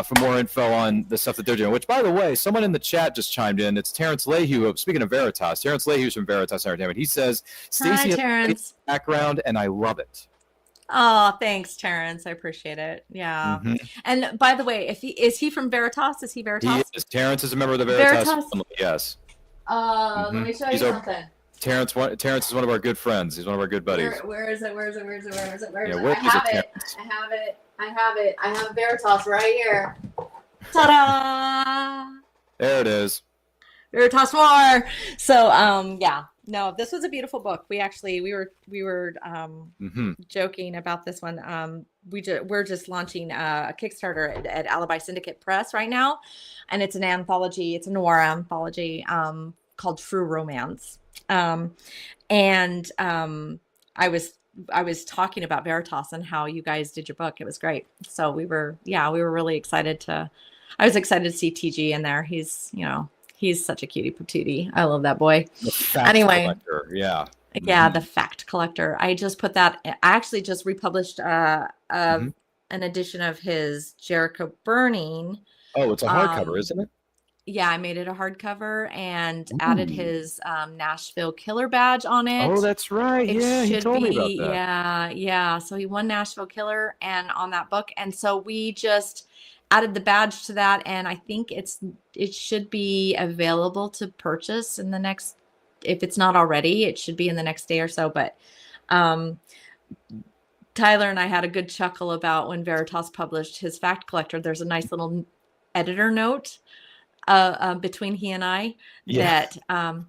Speaker 6: for more info on the stuff that they're doing. Which, by the way, someone in the chat just chimed in. It's Terrence Leahy. Speaking of Veritas, Terrence Leahy's from Veritas Entertainment. He says, "Stacey has a background, and I love it."
Speaker 7: Oh, thanks, Terrence. I appreciate it. Yeah. Mm-hmm. And by the way, is he from Veritas? Is he Veritas?
Speaker 6: He is. Terrence is a member of the Veritas family. Yes.
Speaker 7: Let me show you something.
Speaker 6: Terrence is one of our good friends. He's one of our good buddies.
Speaker 7: Where is it?
Speaker 6: Yeah, where is
Speaker 7: it? I have it. I have Veritas right here. Ta-da!
Speaker 6: There it is.
Speaker 7: Veritas more. So, yeah. No, this was a beautiful book. We were joking about this one. We're just launching a Kickstarter at Alibi Syndicate Press right now, and it's an anthology. It's a noir anthology called True Romance. And I was talking about Veritas and how you guys did your book. It was great. So we were really excited I was excited to see TG in there. He's such a cutie patootie. I love that boy. Anyway.
Speaker 6: Collector. Yeah.
Speaker 7: Yeah. The fact collector. I just put that, I actually just republished an edition of his Jericho Burning.
Speaker 6: Oh, it's a hardcover, isn't it?
Speaker 7: Yeah, I made it a hardcover and added his Nashville Killer badge on it.
Speaker 6: Oh, that's right. He told me about that.
Speaker 7: Yeah. So he won Nashville Killer and on that book, and so we just added the badge to that, and I think it should be available to purchase in the next. If it's not already, it should be in the next day or so. But Tyler and I had a good chuckle about when Veritas published his Fact Collector. There's a nice little editor note between he and I that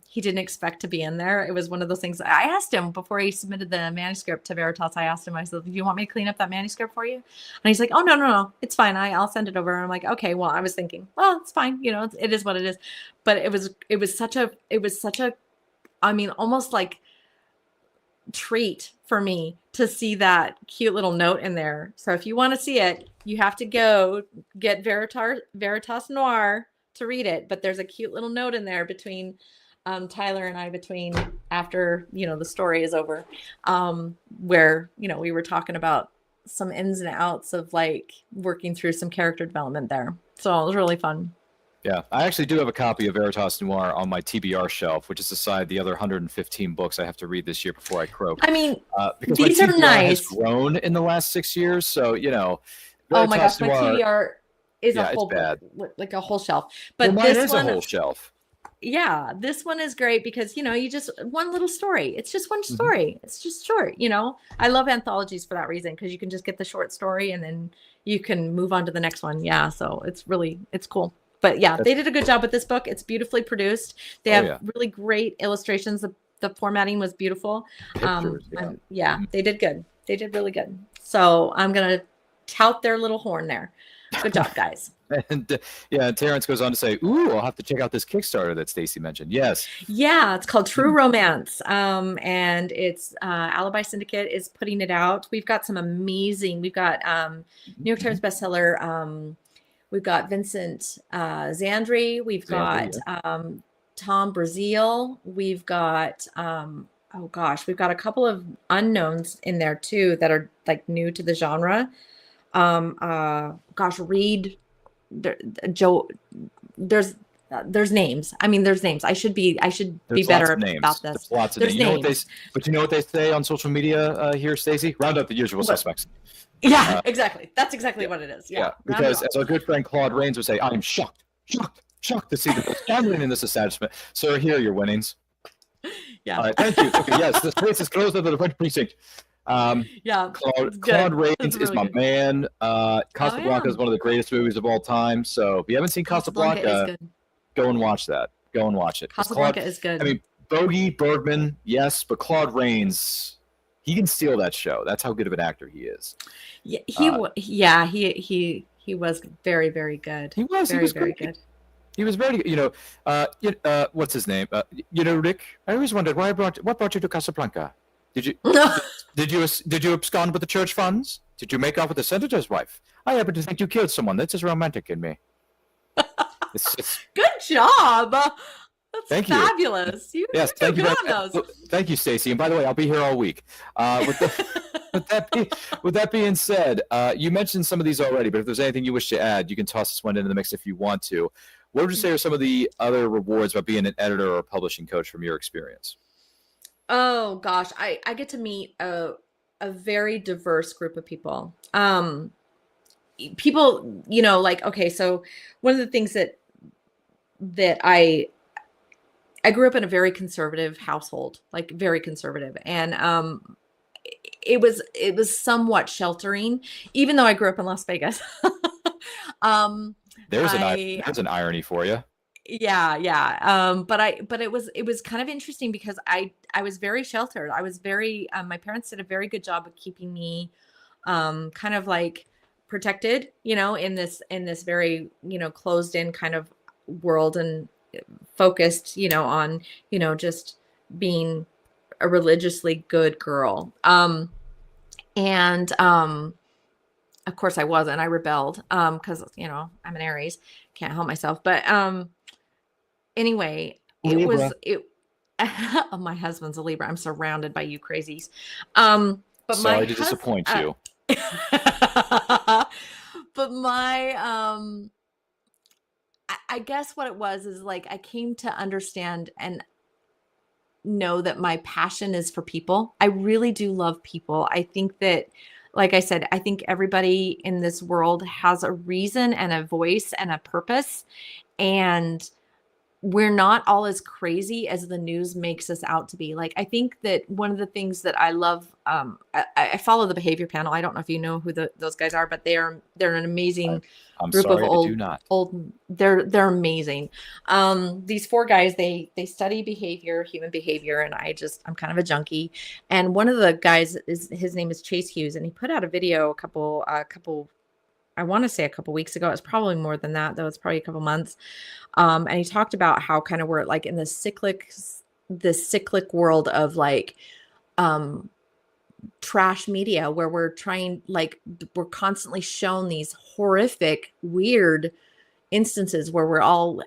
Speaker 7: he didn't expect to be in there. It was one of those things. I asked him before he submitted the manuscript to Veritas. I asked him, I said, do you want me to clean up that manuscript for you? And he's like, oh, no, it's fine. I'll send it over. And I'm like, okay, well, I was thinking, well, it's fine. It is what it is. But it was such a, I mean, almost like treat for me to see that cute little note in there. So if you want to see it, you have to go get Veritas Noir to read it, but there's a cute little note in there between Tyler and I after the story is over, where we were talking about some ins and outs of like working through some character development there. So it was really fun.
Speaker 6: Yeah, I actually do have a copy of Veritas Noir on my TBR shelf, which is aside the other 115 books I have to read this year before I croak.
Speaker 7: I mean,
Speaker 6: because
Speaker 7: these
Speaker 6: my
Speaker 7: are
Speaker 6: TBR
Speaker 7: nice.
Speaker 6: has grown in the last 6 years, so
Speaker 7: Oh my gosh, my
Speaker 6: Noir,
Speaker 7: TBR is a whole
Speaker 6: bad.
Speaker 7: like a whole shelf. But
Speaker 6: mine
Speaker 7: this
Speaker 6: is
Speaker 7: one,
Speaker 6: a whole shelf.
Speaker 7: Yeah, this one is great because you just one little story. It's just one story. It's just short. I love anthologies for that reason because you can just get the short story and then you can move on to the next one. Yeah, so it's cool. But yeah, they did a good job with this book. It's beautifully produced. They have really great illustrations. The formatting was beautiful.
Speaker 6: Pictures,
Speaker 7: They did good. They did really good. So I'm gonna tout their little horn there. Good job, guys.
Speaker 6: And Terrence goes on to say, "Ooh, I'll have to check out this Kickstarter that Stacey mentioned." Yes.
Speaker 7: Yeah, it's called True Romance, and it's Alibi Syndicate is putting it out. We've got some amazing. We've got New York Times bestseller. We've got Vincent Zandri. We've got Tom Brazil. We've got we've got a couple of unknowns in there too that are like new to the genre. Reed. Joe, there's names. I mean, there's names. I should be better about this.
Speaker 6: There's lots of names. You know what they say on social media here, Stacey? Round up the usual suspects.
Speaker 7: Yeah, exactly. That's exactly what it is. Yeah.
Speaker 6: Because as our good friend Claude Rains would say, I am shocked to see the gambling in this establishment. Sir, here are your winnings.
Speaker 7: Yeah.
Speaker 6: All right, thank you. Okay, yes, this place is closed under the French precinct. Claude Rains is my man. Casablanca is one of the greatest movies of all time. So if you haven't seen Casablanca, go and watch that. Go and watch it.
Speaker 7: Casablanca is good.
Speaker 6: I mean, Bogey, Bergman, yes, but Claude Rains, he can steal that show. That's how good of an actor he is.
Speaker 7: Yeah, he was very, very good.
Speaker 6: He was very good. He was very, what's his name? Rick, I always wondered what brought you to Casablanca? Did you abscond with the church funds? Did you make off with the senator's wife? I happen to think you killed someone. That's as romantic in me.
Speaker 7: Good job. That's
Speaker 6: Thank you.
Speaker 7: fabulous.
Speaker 6: Yes, thank you. Thank you, Stacey. And by the way, I'll be here all week. With that being said, you mentioned some of these already, but if there's anything you wish to add, you can toss this one into the mix if you want to. What would you say are some of the other rewards about being an editor or a publishing coach from your experience?
Speaker 7: Oh gosh, I get to meet a very diverse group of people. People, so one of the things that I grew up in a very conservative household, like very conservative, and it was somewhat sheltering, even though I grew up in Las Vegas.
Speaker 6: There's an irony for you.
Speaker 7: Yeah. But it was kind of interesting because I was very sheltered. I was very, my parents did a very good job of keeping me, kind of like protected, in this very, closed in kind of world, and focused, on, just being a religiously good girl. And of course I wasn't. I rebelled, because I'm an Aries, can't help myself. But anyway,
Speaker 6: Libra.
Speaker 7: my husband's a Libra. I'm surrounded by you crazies. But
Speaker 6: Sorry to disappoint you.
Speaker 7: but I guess what it was is like I came to understand and know that my passion is for people. I really do love people. I think that, like I said, I think everybody in this world has a reason and a voice and a purpose. And we're not all as crazy as the news makes us out to be. Like, I think that one of the things that I love, I follow the Behavior Panel. I don't know if you know who those guys are, but they're an amazing
Speaker 6: I'm
Speaker 7: group
Speaker 6: sorry,
Speaker 7: of
Speaker 6: I do not.
Speaker 7: they're amazing. These four guys, they study human behavior, and I'm kind of a junkie. And one of the guys his name is Chase Hughes, and he put out a video a couple I want to say a couple weeks ago. It's probably more than that, though. It's probably a couple months. And he talked about how kind of we're like in this cyclic world of like trash media, where we're constantly shown these horrific, weird instances where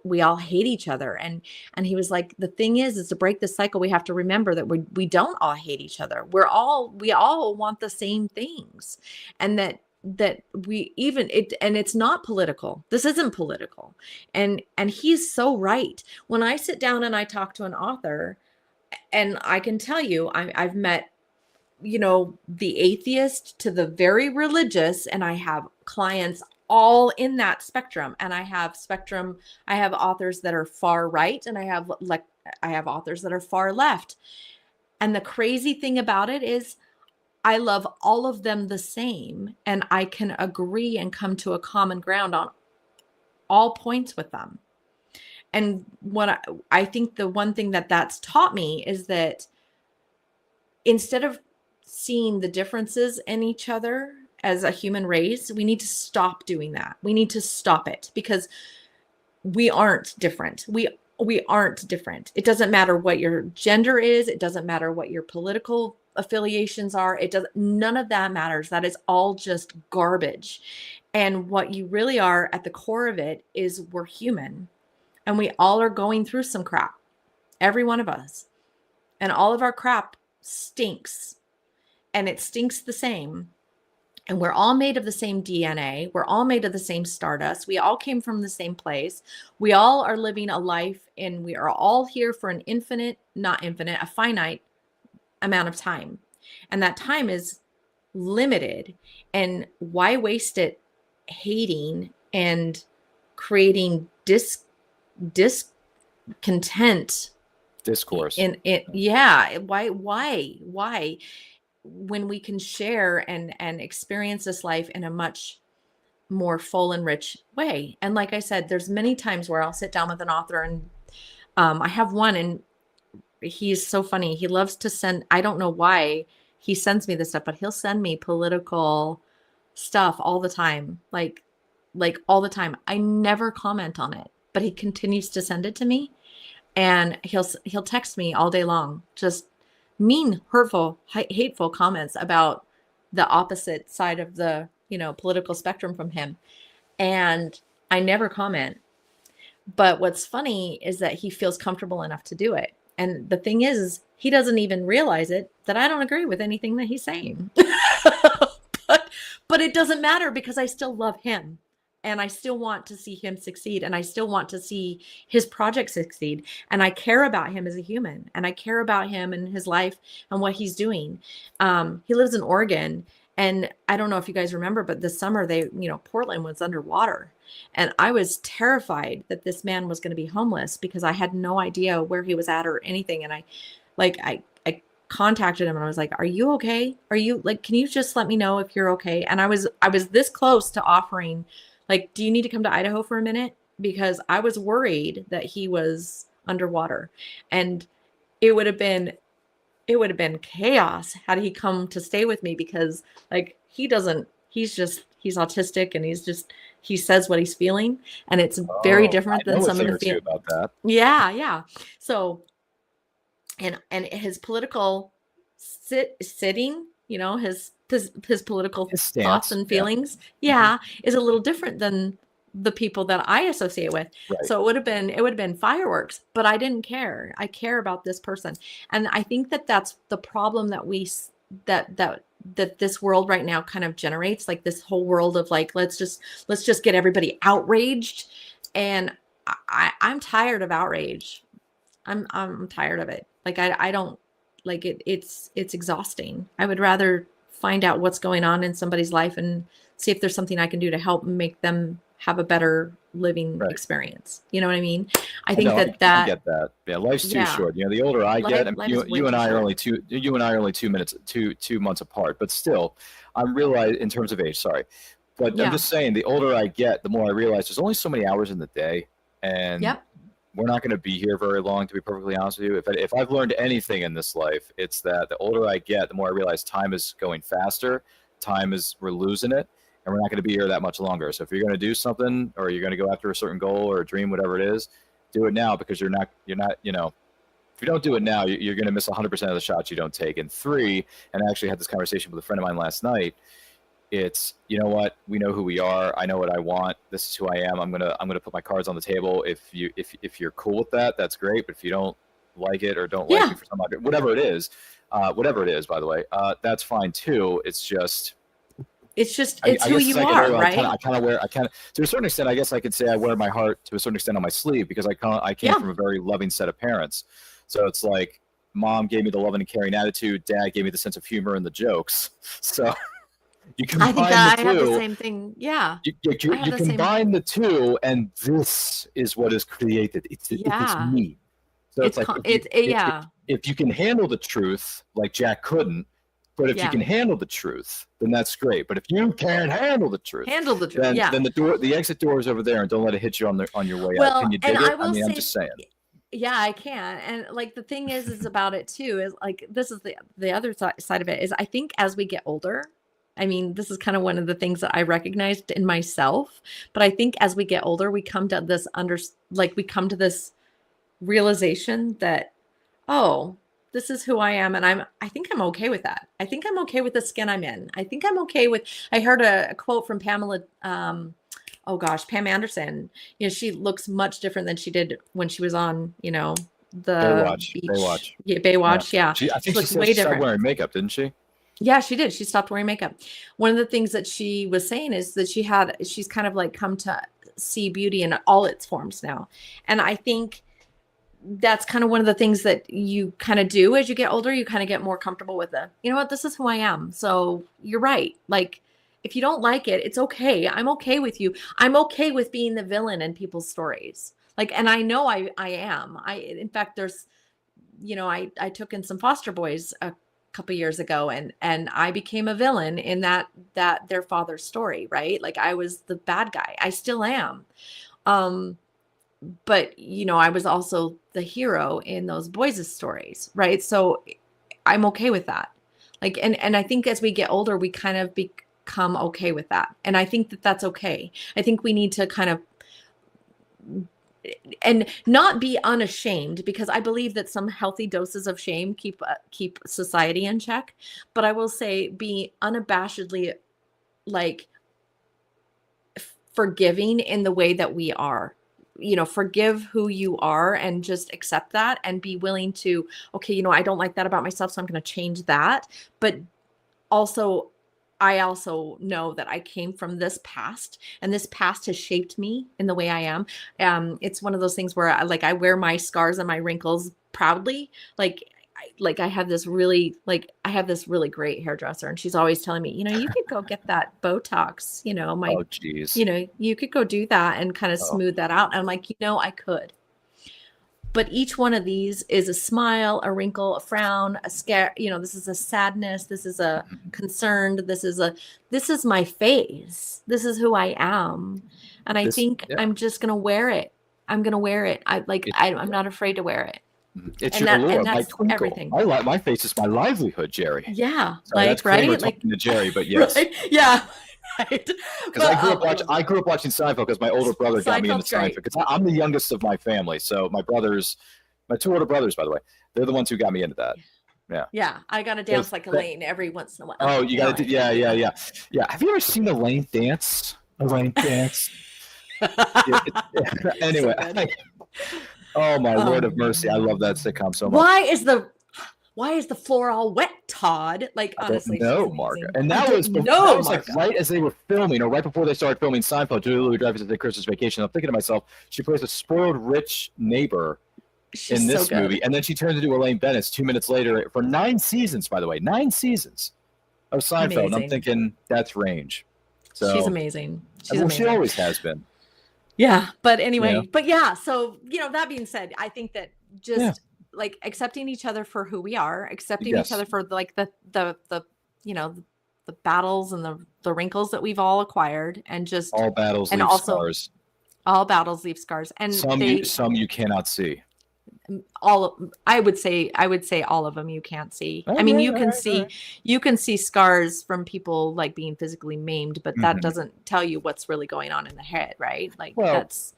Speaker 7: we all hate each other. And he was like, the thing is to break this cycle, we have to remember that we don't all hate each other. We all want the same things, and that it's not political. This isn't political. And he's so right. When I sit down and I talk to an author, and I can tell you, I've met, the atheist to the very religious, and I have clients all in that spectrum. And I have authors that are far right, and I have authors that are far left. And the crazy thing about it is I love all of them the same, and I can agree and come to a common ground on all points with them. And what I think the one thing that's taught me is that instead of seeing the differences in each other as a human race, we need to stop doing that. We need to stop it, because we aren't different. We aren't different. It doesn't matter what your gender is. It doesn't matter what your political affiliations are. None of that matters. That is all just garbage. And what you really are at the core of it is we're human, and we all are going through some crap, every one of us. And all of our crap stinks, and it stinks the same. And we're all made of the same DNA. We're all made of the same stardust. We all came from the same place. We all are living a life, and we are all here for an a finite amount of time. And that time is limited. And why waste it hating and creating discontent
Speaker 6: Discourse.
Speaker 7: in it? Yeah. Why? When we can share and experience this life in a much more full and rich way. And like I said, there's many times where I'll sit down with an author, and I have one, and he's so funny. He loves to send, I don't know why he sends me this stuff, but he'll send me political stuff all the time. Like all the time. I never comment on it, but he continues to send it to me, and he'll text me all day long, just mean, hurtful, hateful comments about the opposite side of the, political spectrum from him. And I never comment. But what's funny is that he feels comfortable enough to do it. And the thing is he doesn't even realize it, that I don't agree with anything that he's saying. but it doesn't matter, because I still love him. And I still want to see him succeed. And I still want to see his project succeed. And I care about him as a human. And I care about him and his life and what he's doing. He lives in Oregon. And I don't know if you guys remember, but this summer Portland was underwater. And I was terrified that this man was going to be homeless, because I had no idea where he was at or anything. And I contacted him, and I was like, are you okay? Can you just let me know if you're okay? And I was this close to offering, do you need to come to Idaho for a minute? because I was worried that he was underwater, and it would have been chaos had he come to stay with me, because like he's autistic, and he says what he's feeling, and it's very different than some of the
Speaker 6: feelings about that.
Speaker 7: Yeah. So, and his political sitting, his political
Speaker 6: His stance,
Speaker 7: thoughts and feelings, is a little different than the people that I associate with.
Speaker 6: Right.
Speaker 7: So it would have been fireworks, but I didn't care. I care about this person. And I think that that's the problem that that this world right now kind of generates, like this whole world of like, let's just get everybody outraged. And I'm tired of outrage. I'm tired of it. Like, I don't like it. It's exhausting. I would rather find out what's going on in somebody's life and see if there's something I can do to help make them have a better living experience. You know what I mean? I think
Speaker 6: I
Speaker 7: that
Speaker 6: get that. Yeah, life's too short. The older I get, and you and I are only 2 months apart, but still, I'm realizing in terms of age. Sorry, but I'm just saying, the older I get, the more I realize there's only so many hours in the day, and we're not going to be here very long. To be perfectly honest with you, if I've learned anything in this life, it's that the older I get, the more I realize time is going faster. We're losing it. And we're not going to be here that much longer. So if you're going to do something, or you're going to go after a certain goal or a dream, whatever it is, do it now, because you're not, if you don't do it now, you're going to miss 100% of the shots you don't take. And 3, and I actually had this conversation with a friend of mine last night. It's, you know what, we know who we are. I know what I want. This is who I am. I'm going to put my cards on the table. If you're cool with that, that's great. But if you don't like it, or don't like me for some other, whatever it is, by the way, that's fine too. It's
Speaker 7: who you are, right?
Speaker 6: I kind of, to a certain extent, I guess I could say I wear my heart to a certain extent on my sleeve, because I came from a very loving set of parents. So it's like, mom gave me the loving and caring attitude. Dad gave me the sense of humor and the jokes. So you combine the two.
Speaker 7: I have the same thing. Yeah.
Speaker 6: You combine the two, and this is what is created. It's me. So it's like, if you can handle the truth, like Jack couldn't, but if you can handle the truth, then that's great. But if you can't handle the truth, then the exit door is over there, and don't let it hit you on your way out. Can you dig it? I'm just saying.
Speaker 7: Yeah, I can. And like, the thing is about it too, is like, this is the other side of it, is I think as we get older, I mean, this is kind of one of the things that I recognized in myself, but I think as we get older, we come to this realization that, this is who I am. And I think I'm okay with that. I think I'm okay with the skin I'm in. I think I'm okay with, I heard a quote from Pam Anderson. She looks much different than she did when she was on, the
Speaker 6: Baywatch.
Speaker 7: Yeah, Baywatch. Yeah.
Speaker 6: I think she started wearing makeup, didn't she?
Speaker 7: Yeah, she did. She stopped wearing makeup. One of the things that she was saying is that she's kind of like come to see beauty in all its forms now. And I think that's kind of one of the things that you kind of do as you get older. You kind of get more comfortable with this is who I am. So you're right. Like, if you don't like it, it's okay. I'm okay with you. I'm okay with being the villain in people's stories. Like, and I know I am. In fact, there's, I took in some foster boys a couple years ago, and I became a villain in that their father's story, right? Like, I was the bad guy. I still am. But, I was also the hero in those boys' stories, right? So I'm okay with that. Like, and I think as we get older, we kind of become okay with that. And I think that that's okay. I think we need to kind of, and not be unashamed, because I believe that some healthy doses of shame keep society in check. But I will say, be unabashedly like forgiving in the way that we are. Forgive who you are and just accept that, and be willing to, okay, I don't like that about myself, so I'm going to change that. But also, I also know that I came from this past, and this past has shaped me in the way I am. It's one of those things where I wear my scars and my wrinkles proudly. I have this really great hairdresser, and she's always telling me, you could go get that Botox,
Speaker 6: oh geez,
Speaker 7: you could go do that and kind of smooth that out. And I'm like, I could, But each one of these is a smile, a wrinkle, a frown, a scare. This is a sadness. This is a concerned. This is my face. This is who I am. And I think I'm just going to wear it. I'm going to wear it. I'm not afraid to wear it.
Speaker 6: It's
Speaker 7: And
Speaker 6: your
Speaker 7: that-
Speaker 6: allure,
Speaker 7: and
Speaker 6: my
Speaker 7: that's
Speaker 6: twinkle.
Speaker 7: everything.
Speaker 6: My face is my livelihood, Jerry.
Speaker 7: Yeah.
Speaker 6: Sorry, that's Kramer
Speaker 7: right?
Speaker 6: talking to Jerry, but yes.
Speaker 7: Right? Yeah. Right.
Speaker 6: Because I grew up watching Seinfeld because my older brother got me into
Speaker 7: Seinfeld's great.
Speaker 6: Seinfeld. Because I'm the youngest of my family, so my two older brothers, by the way, they're the ones who got me into that. Yeah.
Speaker 7: Yeah. I got to dance like Elaine every once in a while.
Speaker 6: Oh, you got to do, yeah. Have you ever seen Elaine dance? Elaine dance. Anyway, oh my Lord of mercy, I love that sitcom so much.
Speaker 7: Why is the floor all wet, Todd? Honestly,
Speaker 6: no, Mark. And that was like right as they were filming, or right before they started filming Seinfeld. Julia Louis-Dreyfus at the Christmas Vacation. I'm thinking to myself, she plays a spoiled rich neighbor in this movie, and then she turns into Elaine Bennis 2 minutes later for 9 seasons. By the way, 9 seasons of Seinfeld. And I'm thinking that's range. So
Speaker 7: she's amazing.
Speaker 6: She always has been.
Speaker 7: Yeah, but anyway, so that being said, I think that just accepting each other for who we are, accepting each other for the battles and the wrinkles that we've all acquired, and just
Speaker 6: all battles leave scars.
Speaker 7: All battles leave scars, and
Speaker 6: some you cannot see.
Speaker 7: I would say all of them you can't see. I mean, you can see scars from people being physically maimed, but that doesn't tell you what's really going on in the head, right? But it's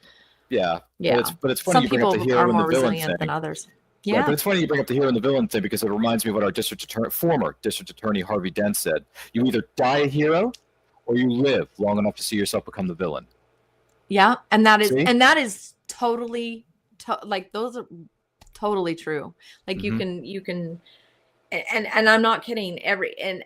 Speaker 7: funny some
Speaker 6: you bring up the
Speaker 7: people
Speaker 6: hero
Speaker 7: are
Speaker 6: and the
Speaker 7: more
Speaker 6: villain
Speaker 7: resilient
Speaker 6: thing.
Speaker 7: than others.
Speaker 6: Yeah,
Speaker 7: Yeah.
Speaker 6: but it's funny you bring up the hero and the villain thing, because it reminds me of what our former district attorney Harvey Dent said. You either die a hero or you live long enough to see yourself become the villain.
Speaker 7: Yeah, and that is totally those are totally true. You can and I'm not kidding. And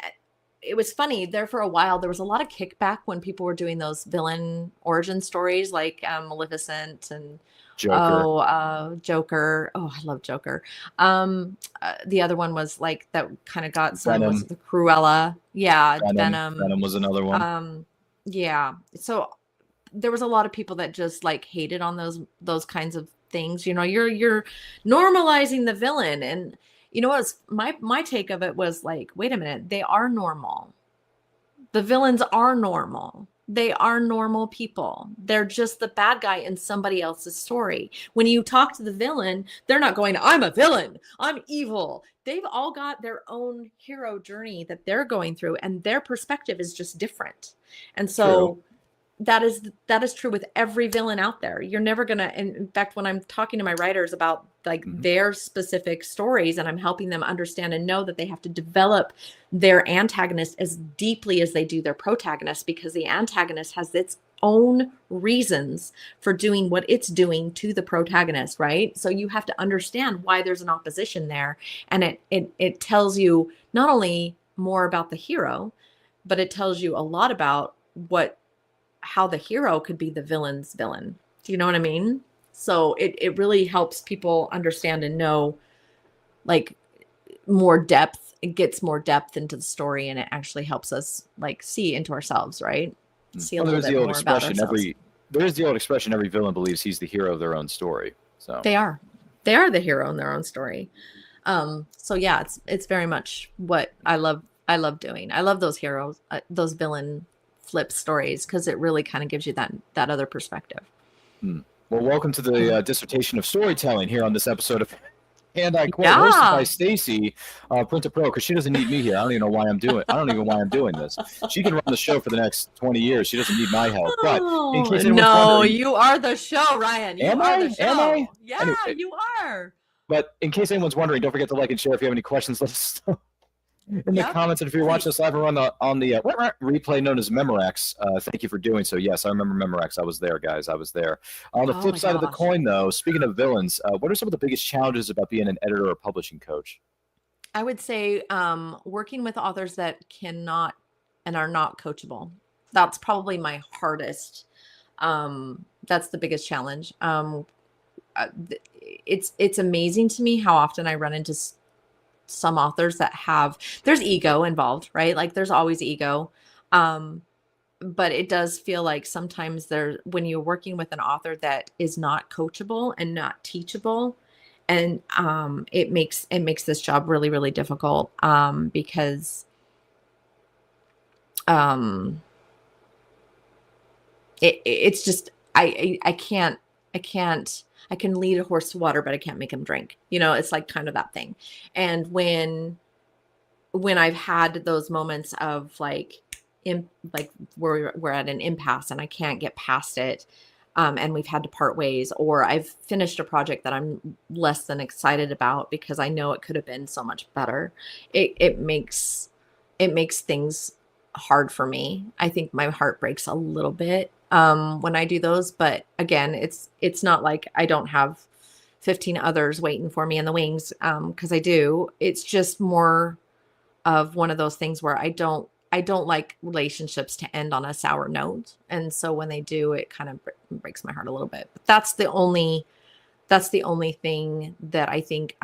Speaker 7: it was funny there for a while. There was a lot of kickback when people were doing those villain origin stories, like Maleficent and Joker. Oh, I love Joker. The other one was that kind of got some was the Cruella. Yeah, Venom.
Speaker 6: Venom was another one.
Speaker 7: Yeah. So there was a lot of people that just hated on those kinds of things. You're normalizing the villain, and what my take of it was wait a minute, they are normal. The villains are normal. They are normal people. They're just the bad guy in somebody else's story. When you talk to the villain, they're not going, I'm a villain, I'm evil. They've all got their own hero journey that they're going through, and their perspective is just different. And so that is true with every villain out there. You're never going to, in fact, when I'm talking to my writers about their specific stories, and I'm helping them understand and know that they have to develop their antagonist as deeply as they do their protagonist, because the antagonist has its own reasons for doing what it's doing to the protagonist, right? So you have to understand why there's an opposition there. And it tells you not only more about the hero, but it tells you a lot about how the hero could be the villain's villain. Do you know what I mean? So it really helps people understand and know more depth. It gets more depth into the story, and it actually helps us see into ourselves, right? See a little bit more about ourselves.
Speaker 6: There is the old expression, every villain believes he's the hero of their own story. So
Speaker 7: they are the hero in their own story. So yeah, it's very much what I love doing. I love those heroes, those villain flip stories, because it really kind of gives you that other perspective.
Speaker 6: Well, welcome to the dissertation of storytelling here on this episode of And I Quote, hosted by Stacey, Printer Pro, because she doesn't need me here. I don't even know why I'm doing this. She can run the show for the next 20 years. She doesn't need my help. But in case anyone's wondering,
Speaker 7: you are the show, Ryan.
Speaker 6: Am I?
Speaker 7: Yeah,
Speaker 6: Anyway,
Speaker 7: you are.
Speaker 6: But in case anyone's wondering, don't forget to like and share. If you have any questions, let us know in the comments. And if you're watching us live or on the replay known as Memorex, thank you for doing so. Yes, I remember Memorex. I was there, guys. I was there. On the flip side of the coin, though, speaking of villains, what are some of the biggest challenges about being an editor or publishing coach?
Speaker 7: I would say working with authors that cannot and are not coachable. That's probably my hardest. That's the biggest challenge. It's amazing to me how often I run into some authors that there's ego involved, right? There's always ego. But it does feel like sometimes when you're working with an author that is not coachable and not teachable, And it makes this job really, really difficult because it's just I can't I can lead a horse to water, but I can't make him drink. It's like kind of that thing. And when I've had those moments of like we're at an impasse and I can't get past it, and we've had to part ways, or I've finished a project that I'm less than excited about because I know it could have been so much better. It makes things hard for me. I think my heart breaks a little bit when I do those, but again, it's not like I don't have 15 others waiting for me in the wings, because I do. It's just more of one of those things where I don't like relationships to end on a sour note. And so when they do, it kind of breaks my heart a little bit. But that's the only thing that I think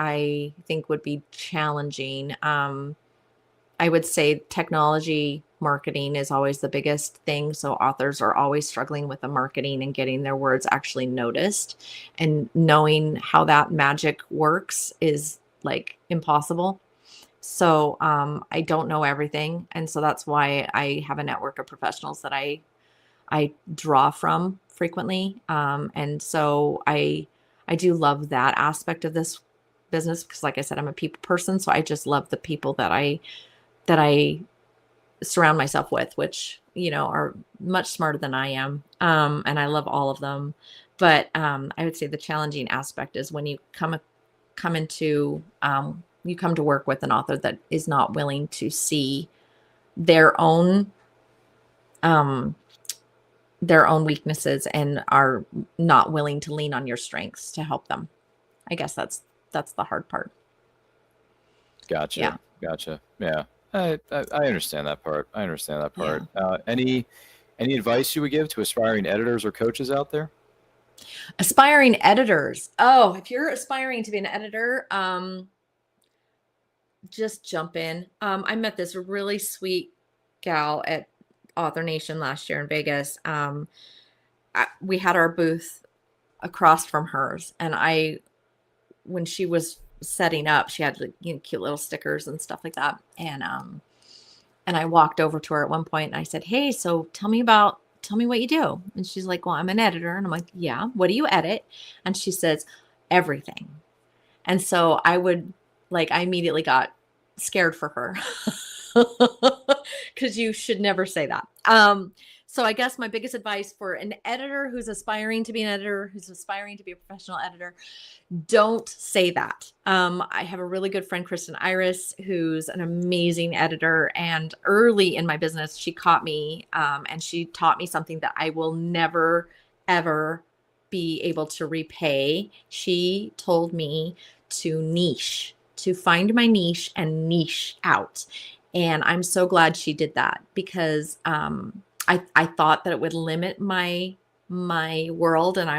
Speaker 7: would be challenging. I would say technology marketing is always the biggest thing. So authors are always struggling with the marketing and getting their words actually noticed, and knowing how that magic works is like impossible. So I don't know everything. And so that's why I have a network of professionals that I draw from frequently. And so I do love that aspect of this business because, like I said, I'm a people person. So I just love the people that I surround myself with, which, are much smarter than I am. And I love all of them. But I would say the challenging aspect is when you come to work with an author that is not willing to see their own weaknesses and are not willing to lean on your strengths to help them. I guess that's the hard part.
Speaker 6: Gotcha.
Speaker 7: Yeah.
Speaker 6: Gotcha. Yeah. I understand that part. Yeah. Any advice you would give to aspiring editors or coaches out there?
Speaker 7: Aspiring editors. Oh, if you're aspiring to be an editor, just jump in. I met this really sweet gal at Author Nation last year in Vegas. We had our booth across from hers, and when she was setting up, she had cute little stickers and stuff like that. And I walked over to her at one point and I said, "Hey, so tell me what you do." And she's like, "Well, I'm an editor." And I'm like, "Yeah, what do you edit?" And she says, "Everything." And so I immediately got scared for her because you should never say that. So I guess my biggest advice for an editor who's aspiring to be an editor, who's aspiring to be a professional editor, don't say that. I have a really good friend, Kristen Iris, who's an amazing editor. And early in my business, she caught me and she taught me something that I will never, ever be able to repay. She told me to find my niche and niche out. And I'm so glad she did that because I thought that it would limit my world and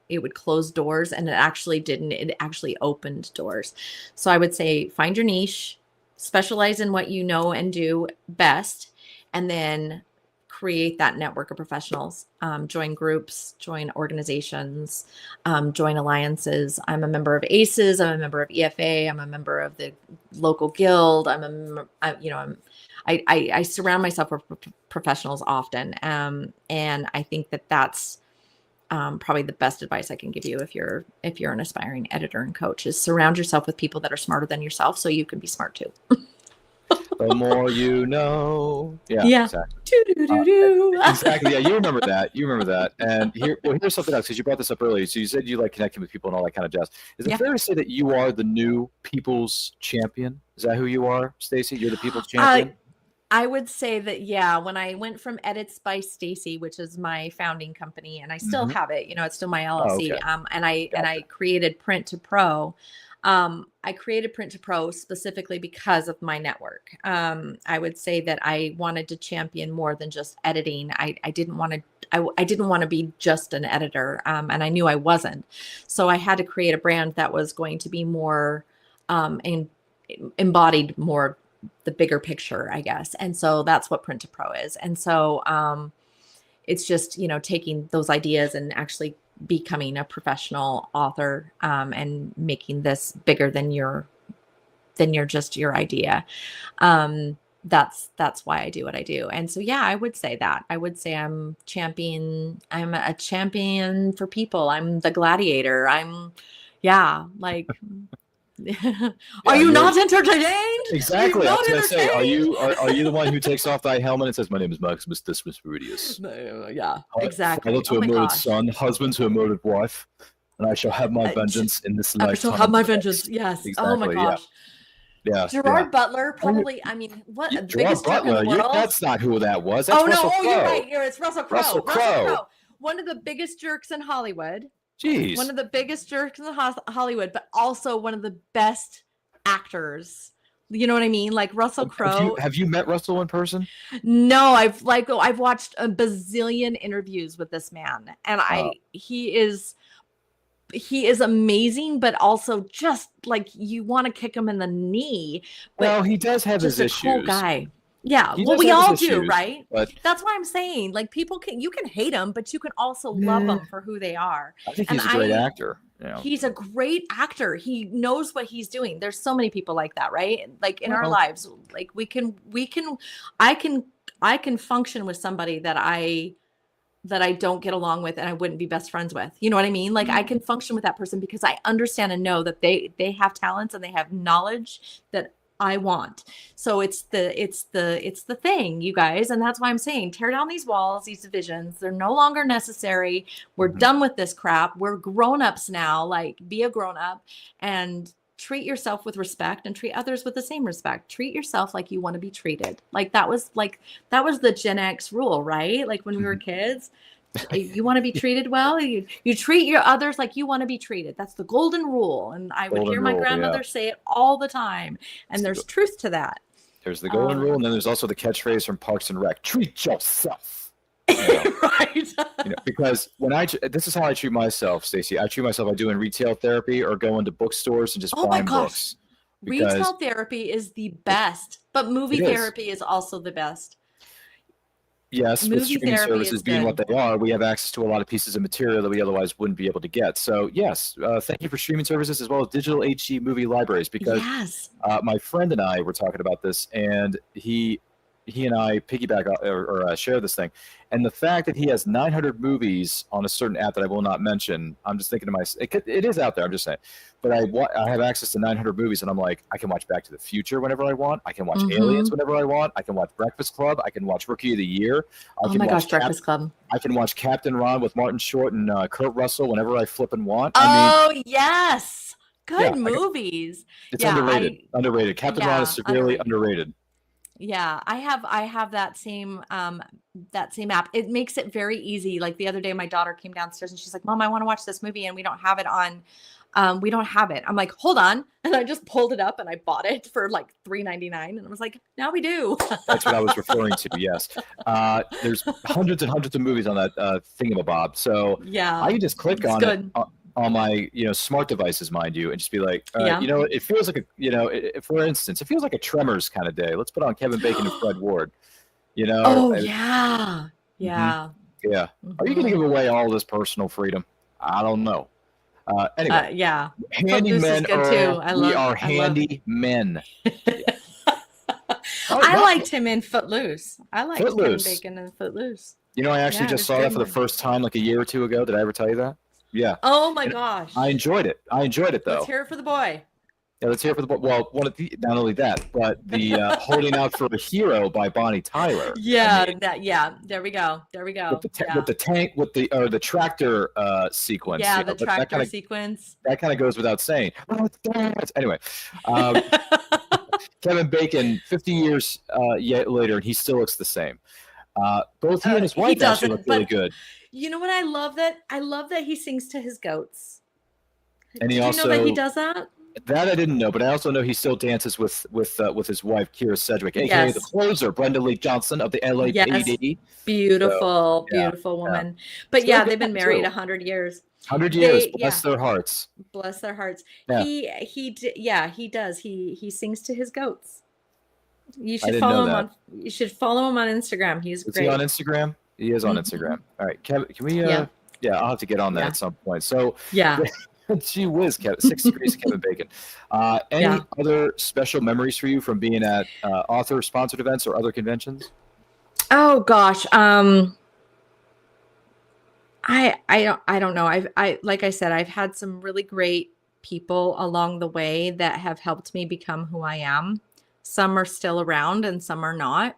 Speaker 7: it would close doors, and it actually didn't. It actually opened doors. So I would say find your niche, specialize in what you know and do best, and then create that network of professionals. Join groups, join organizations, join alliances. I'm a member of ACES. I'm a member of EFA. I'm a member of the local guild. I surround myself with professionals often. And I think that that's probably the best advice I can give you if you're an aspiring editor and coach, is surround yourself with people that are smarter than yourself so you can be smart too.
Speaker 6: The more you know. Yeah. Exactly. Exactly. Yeah, you remember that. And here's something else, because you brought this up earlier. So you said you like connecting with people and all that kind of jazz. Is it fair to say that you are the new people's champion? Is that who you are, Stacey? You're the people's champion?
Speaker 7: I would say that, yeah, when I went from Edits by Stacey, which is my founding company, and I still have it, it's still my LLC.
Speaker 6: Okay.
Speaker 7: And I created Print to Pro. I created Print to Pro specifically because of my network. I would say that I wanted to champion more than just editing. I didn't want to be just an editor. And I knew I wasn't. So I had to create a brand that was going to be more, embodied more the bigger picture, I guess. And so that's what Print to Pro is. And so, it's just, taking those ideas and actually becoming a professional author, and making this bigger than your just your idea. That's why I do what I do. And so, yeah, I would say that. I would say I'm a champion for people. I'm the gladiator. Like, are you not entertained?
Speaker 6: Exactly.
Speaker 7: Are
Speaker 6: I was
Speaker 7: you
Speaker 6: going
Speaker 7: not
Speaker 6: to say,
Speaker 7: entertained?
Speaker 6: are you the one who takes off thy helmet and says, "My name is Maximus Decimus Meridius"?
Speaker 7: Yeah, exactly.
Speaker 6: Father to
Speaker 7: Oh
Speaker 6: a
Speaker 7: my
Speaker 6: murdered
Speaker 7: gosh.
Speaker 6: son, husband to a murdered wife, and I shall have my vengeance in this lifetime.
Speaker 7: I shall have my vengeance. Yes.
Speaker 6: Exactly.
Speaker 7: Oh my gosh.
Speaker 6: Yeah.
Speaker 7: Gerard Butler, probably. I mean, what the
Speaker 6: Gerard
Speaker 7: biggest jerk in
Speaker 6: Butler.
Speaker 7: the world?
Speaker 6: That's not who that was. That's Russell Crowe.
Speaker 7: You're right. It's Russell Crowe.
Speaker 6: Russell Crowe.
Speaker 7: One of the biggest jerks in Hollywood.
Speaker 6: Jeez.
Speaker 7: One of the biggest jerks in Hollywood, but also one of the best actors. You know what I mean? Like Russell Crowe.
Speaker 6: Have you met Russell in person?
Speaker 7: No, I've watched a bazillion interviews with this man, and he is amazing, but also just like you want to kick him in the knee. But
Speaker 6: well, he does have his issues.
Speaker 7: Cool guy. Yeah,
Speaker 6: well,
Speaker 7: we all do, right?
Speaker 6: But
Speaker 7: that's why I'm saying, like, you can hate them, but you can also love them for who they are.
Speaker 6: I think he's a great actor. You know.
Speaker 7: He's a great actor. He knows what he's doing. There's so many people like that, right? Like in our lives, like I can function with somebody that I don't get along with and I wouldn't be best friends with. You know what I mean? Like I can function with that person because I understand and know that they have talents and they have knowledge that I want. So it's the thing, you guys. And that's why I'm saying, tear down these walls, these divisions. They're no longer necessary. We're done with this crap. We're grown-ups now. Like, be a grown-up and treat yourself with respect and treat others with the same respect. Treat yourself like you want to be treated. Like that was the Gen X rule, right? Like when we were kids, you want to be treated well, you treat your others like you want to be treated. That's the golden rule. And I would hear my grandmother say it all the time. And there's truth to that.
Speaker 6: There's the golden rule, and then there's also the catchphrase from Parks and Rec: treat yourself. You know?
Speaker 7: Right.
Speaker 6: Because this is how I treat myself, Stacey. I treat myself by doing retail therapy or going to bookstores and just buying books.
Speaker 7: Retail therapy is the best, but movie therapy is also the best.
Speaker 6: Yes, with streaming services being what they are, we have access to a lot of pieces of material that we otherwise wouldn't be able to get. So yes, thank you for streaming services as well as digital HD movie libraries, because my friend and I were talking about this, and he and I piggyback or share this thing. And the fact that he has 900 movies on a certain app that I will not mention, I'm just thinking to myself, it is out there, I'm just saying. But I have access to 900 movies, and I'm like, I can watch Back to the Future whenever I want. I can watch Aliens whenever I want. I can watch Breakfast Club. I can watch Rookie of the Year.
Speaker 7: Breakfast Club.
Speaker 6: I can watch Captain Ron with Martin Short and Kurt Russell whenever I flippin' want.
Speaker 7: Yes. Good movies.
Speaker 6: It's underrated. Captain Ron is severely underrated.
Speaker 7: Yeah, I have that same app. It makes it very easy. Like the other day, my daughter came downstairs and she's like, "Mom, I want to watch this movie, and we don't have it on. We don't have it." I'm like, "Hold on," and I just pulled it up and I bought it for like $3.99, and I was like, "Now we do."
Speaker 6: That's what I was referring to. Yes, there's hundreds and hundreds of movies on that thingamabob. So
Speaker 7: yeah,
Speaker 6: I can just click on it on my smart devices, mind you, and just be like, it feels like for instance, it feels like a Tremors kind of day. Let's put on Kevin Bacon and Fred Ward. Yeah.
Speaker 7: Mm-hmm.
Speaker 6: Yeah. Are you going to give away all this personal freedom? I don't know. Anyway.
Speaker 7: Yeah.
Speaker 6: Handy men we are handy men.
Speaker 7: I liked him in Footloose. I liked Kevin Bacon in Footloose.
Speaker 6: I actually just saw that for the first time like a year or two ago. Did I ever tell you that? Yeah.
Speaker 7: Oh my gosh.
Speaker 6: I enjoyed it. Though.
Speaker 7: Let's hear it for the boy.
Speaker 6: Yeah, let's hear it for the boy. Well, not only that, but the "Holding Out for a Hero" by Bonnie Tyler.
Speaker 7: Yeah, There we go.
Speaker 6: With the tank, with the tractor sequence.
Speaker 7: Yeah, the tractor sequence.
Speaker 6: That kind of goes without saying. Anyway, Kevin Bacon, 50 years later, and he still looks the same. Both he and his wife actually look really good.
Speaker 7: You know what? I love that he sings to his goats.
Speaker 6: And
Speaker 7: Did you know that he does that?
Speaker 6: That I didn't know, but I also know he still dances with his wife Kira Sedgwick, aka the closer, Brenda Lee Johnson of the LAPD.
Speaker 7: Yes. Beautiful woman. But they've been married 100 years.
Speaker 6: 100 years. Bless their hearts.
Speaker 7: Bless their hearts.
Speaker 6: Yeah.
Speaker 7: He does. He sings to his goats. You should
Speaker 6: follow him
Speaker 7: on Instagram. He's great.
Speaker 6: Is he on Instagram? He is on Instagram. All right, Kevin, can we I'll have to get on that
Speaker 7: Yeah.
Speaker 6: at some point. So
Speaker 7: Yeah.
Speaker 6: gee whiz, Kevin, 6 degrees of Kevin Bacon. Any other special memories for you from being at author sponsored events or other conventions?
Speaker 7: Oh gosh. I don't know. I like I said, I've had some really great people along the way that have helped me become who I am. Some are still around and some are not.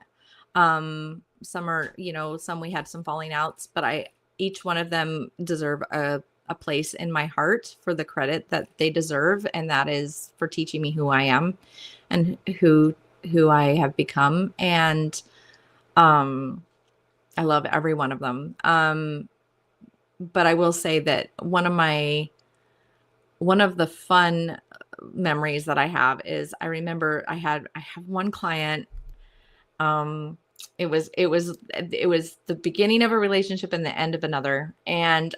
Speaker 7: Some are, some we had some falling outs, but each one of them deserve a place in my heart for the credit that they deserve. And that is for teaching me who I am and who I have become. And I love every one of them. But I will say that one of the fun memories that I have is I remember I have one client. It was the beginning of a relationship and the end of another. And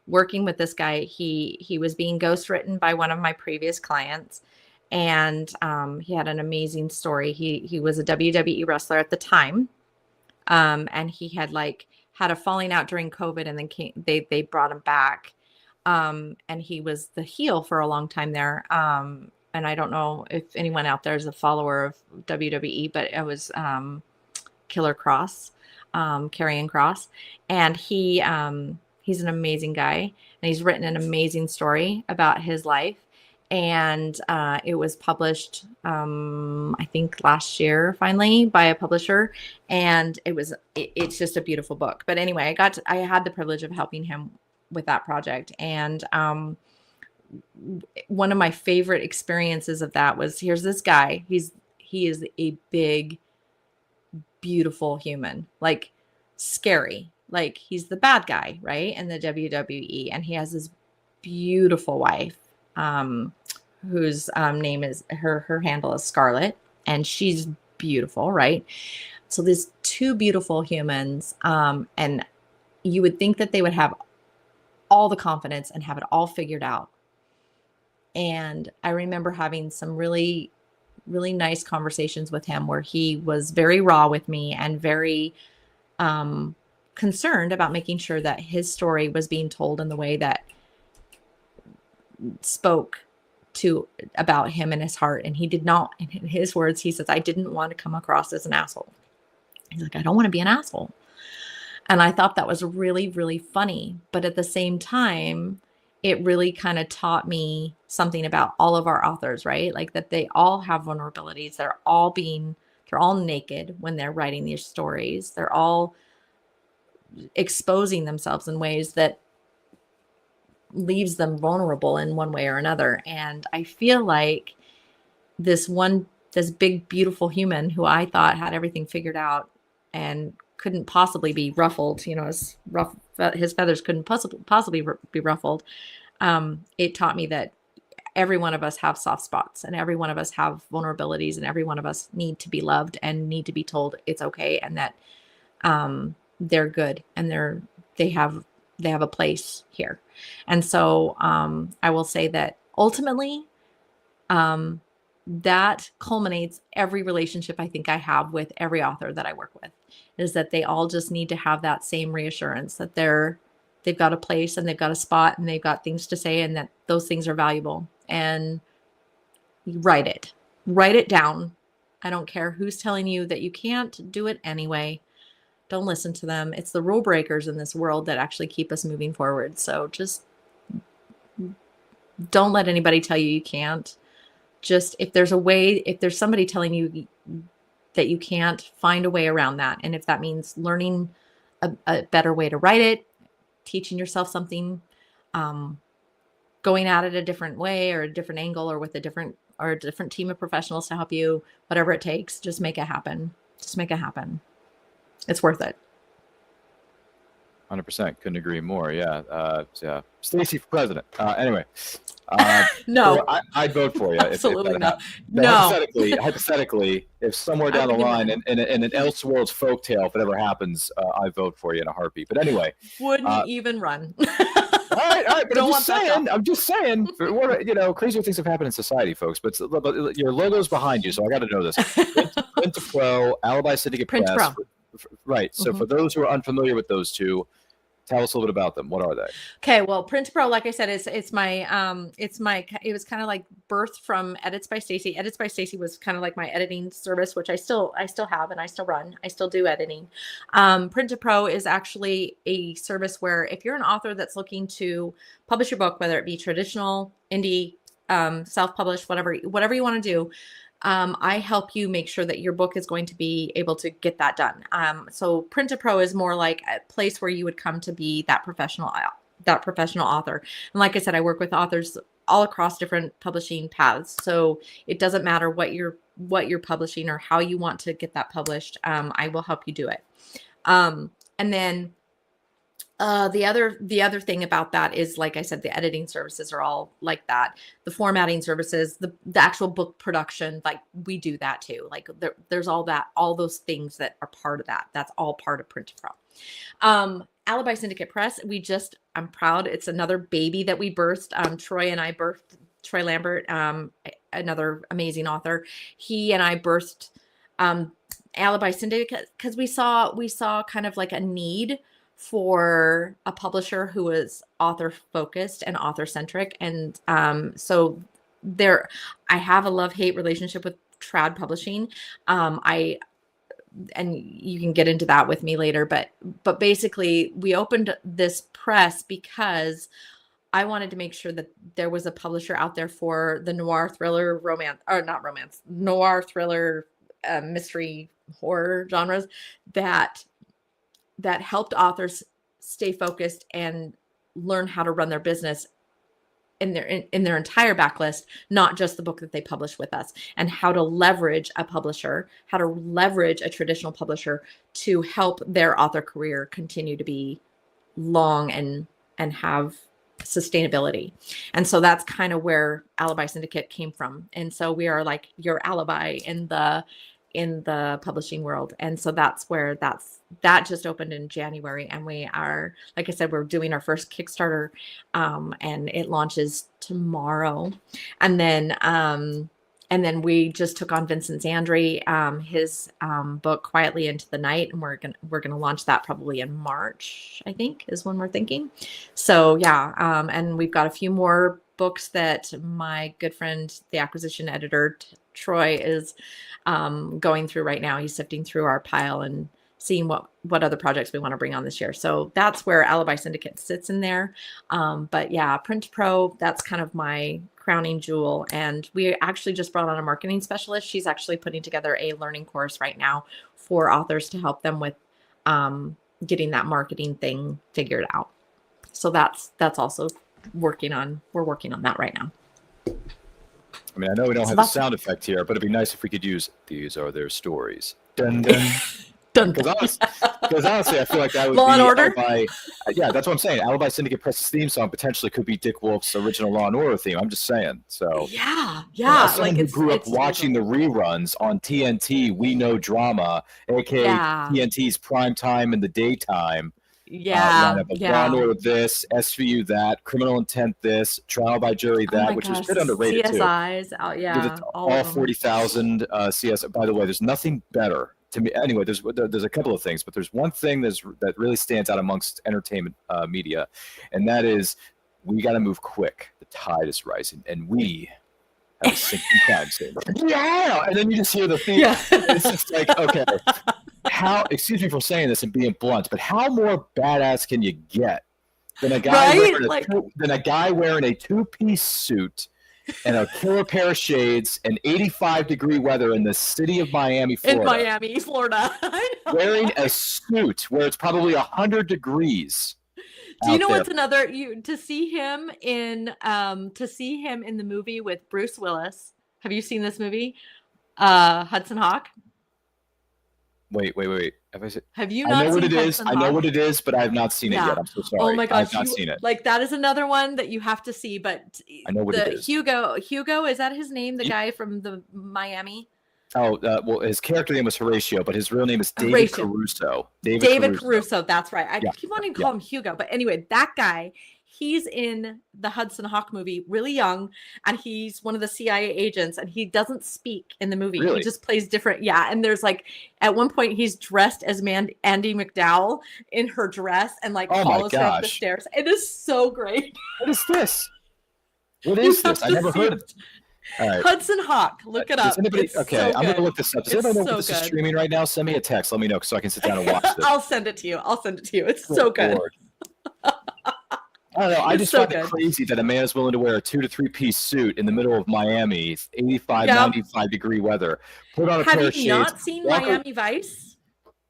Speaker 7: working with this guy, he was being ghostwritten by one of my previous clients, and he had an amazing story. He was a WWE wrestler at the time, and he had had a falling out during COVID, and then they brought him back. And he was the heel for a long time there. And I don't know if anyone out there is a follower of WWE, but it was Killer Cross, Karrion Kross. And he's an amazing guy, and he's written an amazing story about his life. And it was published, I think last year, finally, by a publisher. And it's just a beautiful book. But anyway, I had the privilege of helping him with that project. And one of my favorite experiences of that was, here's this guy. He is a big, beautiful human, scary. He's the bad guy, right? In the WWE. And he has this beautiful wife, whose name is her handle is Scarlett, and she's beautiful, right? So there's two beautiful humans, and you would think that they would have all the confidence and have it all figured out. And I remember having some really, really nice conversations with him where he was very raw with me and very concerned about making sure that his story was being told in the way that spoke about him and his heart. And he did not, in his words, he says, I didn't want to come across as an asshole. He's like, I don't want to be an asshole. And I thought that was really, really funny. But at the same time, it really kind of taught me something about all of our authors, right? That they all have vulnerabilities. They're all naked when they're writing these stories. They're all exposing themselves in ways that leaves them vulnerable in one way or another. And I feel like this big, beautiful human who I thought had everything figured out and couldn't possibly be ruffled, his feathers couldn't possibly be ruffled. It taught me that every one of us have soft spots, and every one of us have vulnerabilities, and every one of us need to be loved and need to be told it's okay, and that they're good, and they have a place here. And so I will say that ultimately that culminates every relationship I think I have with every author that I work with, is that they all just need to have that same reassurance that they've got a place and they've got a spot and they've got things to say, and that those things are valuable. And write it down. I don't care who's telling you that you can't do it anyway. Don't listen to them. It's the rule breakers in this world that actually keep us moving forward. So just don't let anybody tell you can't. Just if there's somebody telling you that you can't, find a way around that. And if that means learning a better way to write it, teaching yourself something, going at it a different way or a different angle, or with a different team of professionals to help you, whatever it takes, just make it happen. Just make it happen. It's worth it.
Speaker 6: 100%. Couldn't agree more. Yeah. Stacey for president. Anyway.
Speaker 7: No.
Speaker 6: So I'd vote for you.
Speaker 7: Absolutely not.
Speaker 6: No. Hypothetically, if somewhere down the line in an Elseworlds folktale, if it ever happens, I vote for you in a heartbeat. But anyway.
Speaker 7: Wouldn't even run.
Speaker 6: All right. But I'm just saying, crazier things have happened in society, folks. But your logo's behind you, so I got to know this. Print to Pro, Alibi Syndicate Press.
Speaker 7: Pro.
Speaker 6: Right. So for those who are unfamiliar with those two, Tell us a little bit about them. What are they?
Speaker 7: Okay, well, Print to Pro, like I said, it was kind of like birthed from Edits by Stacey. Edits by Stacey was kind of like my editing service, which I still have and I still run. I still do editing. Print to Pro is actually a service where if you're an author that's looking to publish your book, whether it be traditional, indie, self-published, whatever you want to do, I help you make sure that your book is going to be able to get that done. So Print to Pro is more like a place where you would come to be that professional author. And like I said, I work with authors all across different publishing paths. So it doesn't matter what you're publishing or how you want to get that published. I will help you do it. And then the other thing about that is, like I said, the editing services are all like that. The formatting services, the actual book production, like we do that too. Like there's all those things that are part of that. That's all part of Print to Pro. Alibi Syndicate Press. I'm proud. It's another baby that we birthed. Troy and I birthed Troy Lambert, another amazing author. He and I birthed Alibi Syndicate because we saw kind of like a need for a publisher who was author focused and author centric. And so I have a love-hate relationship with trad publishing. And you can get into that with me later, but basically we opened this press because I wanted to make sure that there was a publisher out there for the noir thriller noir thriller, mystery horror genres that helped authors stay focused and learn how to run their business in their entire backlist, not just the book that they publish with us, and how to leverage a publisher, how to leverage a traditional publisher to help their author career continue to be long and have sustainability. And so that's kind of where Alibi Syndicate came from. And so we are like your alibi in the publishing world. And so that's where that just opened in January. And we are, like I said, we're doing our first Kickstarter, and it launches tomorrow. And then we just took on Vincent Zandri, his book Quietly Into the Night, and we're gonna launch that probably in March, I think, is when we're thinking. So yeah, and we've got a few more books that my good friend, the acquisition editor Troy, is going through right now. He's sifting through our pile and seeing what other projects we want to bring on this year. So that's where Alibi Syndicate sits in there. But yeah, Print to Pro, that's kind of my crowning jewel. And we actually just brought on a marketing specialist. She's actually putting together a learning course right now for authors to help them with getting that marketing thing figured out. So that's also we're working on that right now.
Speaker 6: I mean, I know we don't have the sound effect here, but it'd be nice if we could use "These are their stories." Dun, dun. Because honestly, I feel like that would
Speaker 7: Law
Speaker 6: be
Speaker 7: and Order.
Speaker 6: Yeah, that's what I'm saying. Alibi Syndicate Press's theme song potentially could be Dick Wolf's original Law and Order theme. I'm just saying. So
Speaker 7: yeah.
Speaker 6: As someone who grew up watching the reruns on TNT, We Know Drama, aka TNT's prime time in the daytime. Law and Order this, SVU that, Criminal Intent this, Trial by Jury that, which was a bit underrated
Speaker 7: CSIs,
Speaker 6: too. All 40,000 CS. By the way, there's nothing better to me. Anyway, there's a couple of things, but there's one thing that really stands out amongst entertainment media, and that is we got to move quick. The tide is rising, and we have a sinking crime scene. Yeah, and then you just hear the theme. Yeah. It's just like, okay. How, excuse me for saying this and being blunt, but how more badass can you get than a guy wearing a two-piece suit and a killer pair of shades and 85-degree weather in the city of Miami, Florida?
Speaker 7: In Miami, Florida. I know.
Speaker 6: Wearing a suit where it's probably 100 degrees.
Speaker 7: Do you know what's another to see him in the movie with Bruce Willis? Have you seen this movie? Hudson Hawk?
Speaker 6: Wait.
Speaker 7: Have you not? I know what it is.
Speaker 6: I know what it is, but I have not seen it yet. I'm so sorry.
Speaker 7: Oh my gosh,
Speaker 6: I've not seen it.
Speaker 7: Like that is another one that you have to see. But
Speaker 6: I know what it is.
Speaker 7: Hugo, is that his name? The guy from the Miami.
Speaker 6: Oh, well, his character name was Horatio, but his real name is David Caruso.
Speaker 7: David Caruso. That's right. I keep wanting to call him Hugo, but anyway, that guy. He's in the Hudson Hawk movie, really young, and he's one of the CIA agents, and he doesn't speak in the movie.
Speaker 6: Really?
Speaker 7: He just plays different. Yeah, and there's like at one point he's dressed as Andy McDowell in her dress and like
Speaker 6: Oh my
Speaker 7: follows her up the
Speaker 6: gosh.
Speaker 7: stairs. It is so great.
Speaker 6: What is this? What
Speaker 7: You
Speaker 6: is
Speaker 7: have
Speaker 6: this? I
Speaker 7: to
Speaker 6: never
Speaker 7: see
Speaker 6: heard
Speaker 7: it.
Speaker 6: of it. All right.
Speaker 7: Hudson Hawk. Look it
Speaker 6: Does
Speaker 7: up.
Speaker 6: anybody,
Speaker 7: It's
Speaker 6: okay,
Speaker 7: so
Speaker 6: I'm going to
Speaker 7: good.
Speaker 6: look this up. Does
Speaker 7: It's
Speaker 6: anybody know
Speaker 7: so
Speaker 6: if this is
Speaker 7: good.
Speaker 6: streaming right now? Send me a text. Let me know so I can sit down and watch this.
Speaker 7: I'll send it to you. It's so good.
Speaker 6: Lord. I don't know. I
Speaker 7: It's
Speaker 6: just
Speaker 7: so
Speaker 6: find it
Speaker 7: good.
Speaker 6: crazy that a man is willing to wear a 2 to 3 piece suit in the middle of Miami, 85,
Speaker 7: Yeah.
Speaker 6: 95 degree weather. Put on a pair
Speaker 7: Have
Speaker 6: of
Speaker 7: you
Speaker 6: shades.
Speaker 7: not seen
Speaker 6: walk
Speaker 7: Miami Vice?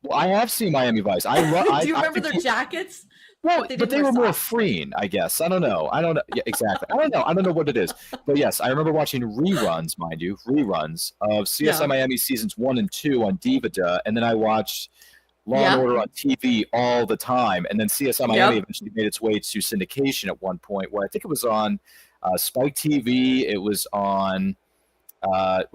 Speaker 6: Well, I have seen Miami Vice. I love.
Speaker 7: Do you remember their jackets?
Speaker 6: Well,
Speaker 7: But they
Speaker 6: but
Speaker 7: didn't
Speaker 6: they
Speaker 7: wear
Speaker 6: were more
Speaker 7: socks.
Speaker 6: freeing, I guess. I don't know. Yeah, exactly. I don't know what it is. But yes, I remember watching reruns, mind you, of CSI
Speaker 7: Yeah.
Speaker 6: Miami seasons 1 and 2 on DVD, and then I watched Law
Speaker 7: Yeah.
Speaker 6: and Order on TV all the time. And then CSI Miami
Speaker 7: Yep.
Speaker 6: eventually made its way to syndication at one point, where I think it was on Spike TV. It was on not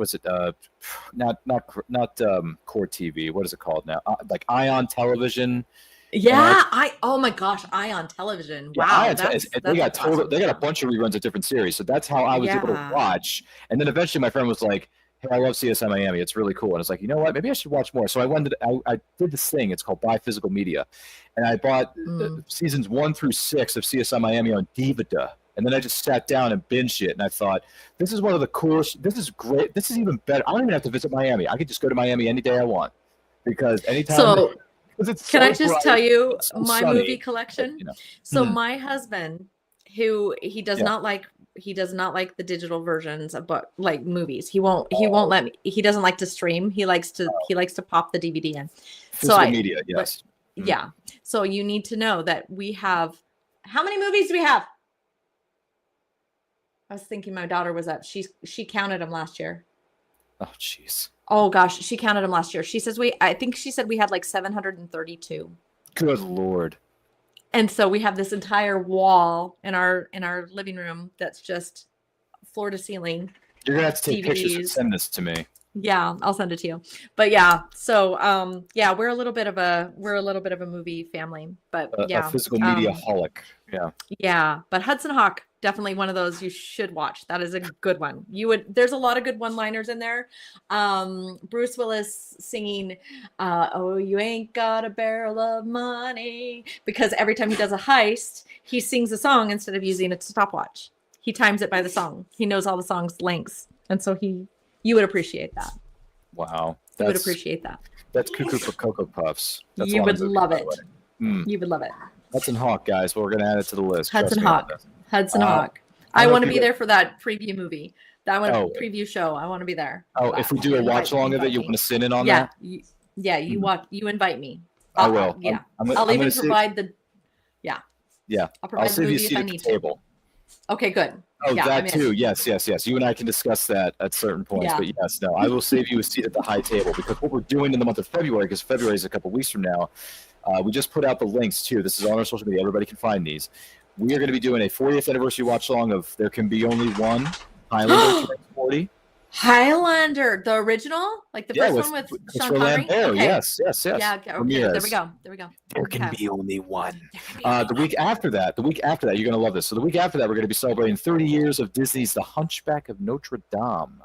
Speaker 6: Core TV. What is it called now? Like Ion Television.
Speaker 7: Yeah, oh my gosh, Ion Television.
Speaker 6: Yeah,
Speaker 7: Wow,
Speaker 6: Ion
Speaker 7: that's
Speaker 6: they got
Speaker 7: awesome.
Speaker 6: they got a bunch of reruns of different series, so that's how I was able to
Speaker 7: Yeah.
Speaker 6: watch. And then eventually, my friend was like, "Hey, I love CSI Miami. It's really cool." And I was like, "You know what? Maybe I should watch more." So I did this thing. It's called Buy Physical Media, and I bought seasons 1 through 6 of CSI Miami on DVD. And then I just sat down and binged it, and I thought, "This is one of the coolest. This is great. This is even better. I don't even have to visit Miami. I could just go to Miami any day I want because anytime."
Speaker 7: So,
Speaker 6: it's
Speaker 7: can
Speaker 6: so
Speaker 7: I just
Speaker 6: bright,
Speaker 7: tell you
Speaker 6: it's so
Speaker 7: my
Speaker 6: sunny,
Speaker 7: movie collection?
Speaker 6: you know.
Speaker 7: So
Speaker 6: Mhm.
Speaker 7: my husband, who he does
Speaker 6: Yeah.
Speaker 7: not like the digital versions of like movies. He won't let me. He doesn't like to stream. He likes to pop the DVD in.
Speaker 6: Physical media, yes.
Speaker 7: Yeah. So you need to know that we have how many movies do we have? I was thinking my daughter was up. She counted them last year.
Speaker 6: Oh, jeez.
Speaker 7: Oh gosh, she counted them last year. She says I think she said we had like 732.
Speaker 6: Good Lord.
Speaker 7: And so we have this entire wall in our living room that's just floor to ceiling.
Speaker 6: You're gonna have to take pictures and
Speaker 7: DVDs.
Speaker 6: send this to me.
Speaker 7: Yeah, I'll send it to you. But yeah, so yeah, we're a little bit of a movie family. But yeah,
Speaker 6: A physical media holic. Yeah.
Speaker 7: yeah. But Hudson Hawk, definitely one of those you should watch. That is a good one. There's a lot of good one-liners in there. Bruce Willis singing "Oh, you ain't got a barrel of money," because every time he does a heist, he sings a song instead of using a stopwatch. He times it by the song. He knows all the song's lengths, and so you would appreciate that.
Speaker 6: Wow.
Speaker 7: You would appreciate that.
Speaker 6: That's cuckoo for Cocoa Puffs. That's
Speaker 7: You
Speaker 6: a lot
Speaker 7: would
Speaker 6: of movie,
Speaker 7: love
Speaker 6: by the
Speaker 7: it.
Speaker 6: way.
Speaker 7: You would love it.
Speaker 6: Hudson Hawk, guys. Well, we're gonna add it to the list.
Speaker 7: Hudson
Speaker 6: Trust me on
Speaker 7: Hawk.
Speaker 6: this.
Speaker 7: Hudson Hawk.
Speaker 6: I
Speaker 7: I
Speaker 6: don't
Speaker 7: want to
Speaker 6: know if
Speaker 7: be
Speaker 6: you-
Speaker 7: there for that preview movie. That one preview show. I want to be there.
Speaker 6: Oh, if we do a watch along of it, you want to sit in on
Speaker 7: Yeah.
Speaker 6: that?
Speaker 7: You invite me.
Speaker 6: I will.
Speaker 7: Yeah.
Speaker 6: I'm
Speaker 7: I'll even
Speaker 6: gonna
Speaker 7: provide the. Yeah.
Speaker 6: Yeah.
Speaker 7: I'll provide the
Speaker 6: save you a
Speaker 7: movie if
Speaker 6: seat
Speaker 7: I
Speaker 6: at the
Speaker 7: need to.
Speaker 6: table.
Speaker 7: Okay, good.
Speaker 6: Oh,
Speaker 7: Yeah,
Speaker 6: that
Speaker 7: I'm in.
Speaker 6: too. Yes. You and I can discuss that at certain points.
Speaker 7: Yeah.
Speaker 6: But yes, no, I will save you a seat at the high table because what we're doing in the month of February, because February is a couple weeks from now, we just put out the links too. This is on our social media. Everybody can find these. We are going to be doing a 40th anniversary watch along of There Can Be Only One. Highlander turns 40.
Speaker 7: Highlander, the original, like the first one with Sean Connery.
Speaker 6: Lambert. Yes.
Speaker 7: Yeah. Okay. There we
Speaker 6: Ramirez.
Speaker 7: go.
Speaker 6: There can
Speaker 7: Okay.
Speaker 6: be only one. The week after that, you're going to love this. So the week after that, we're going to be celebrating 30 years of Disney's The Hunchback of Notre Dame.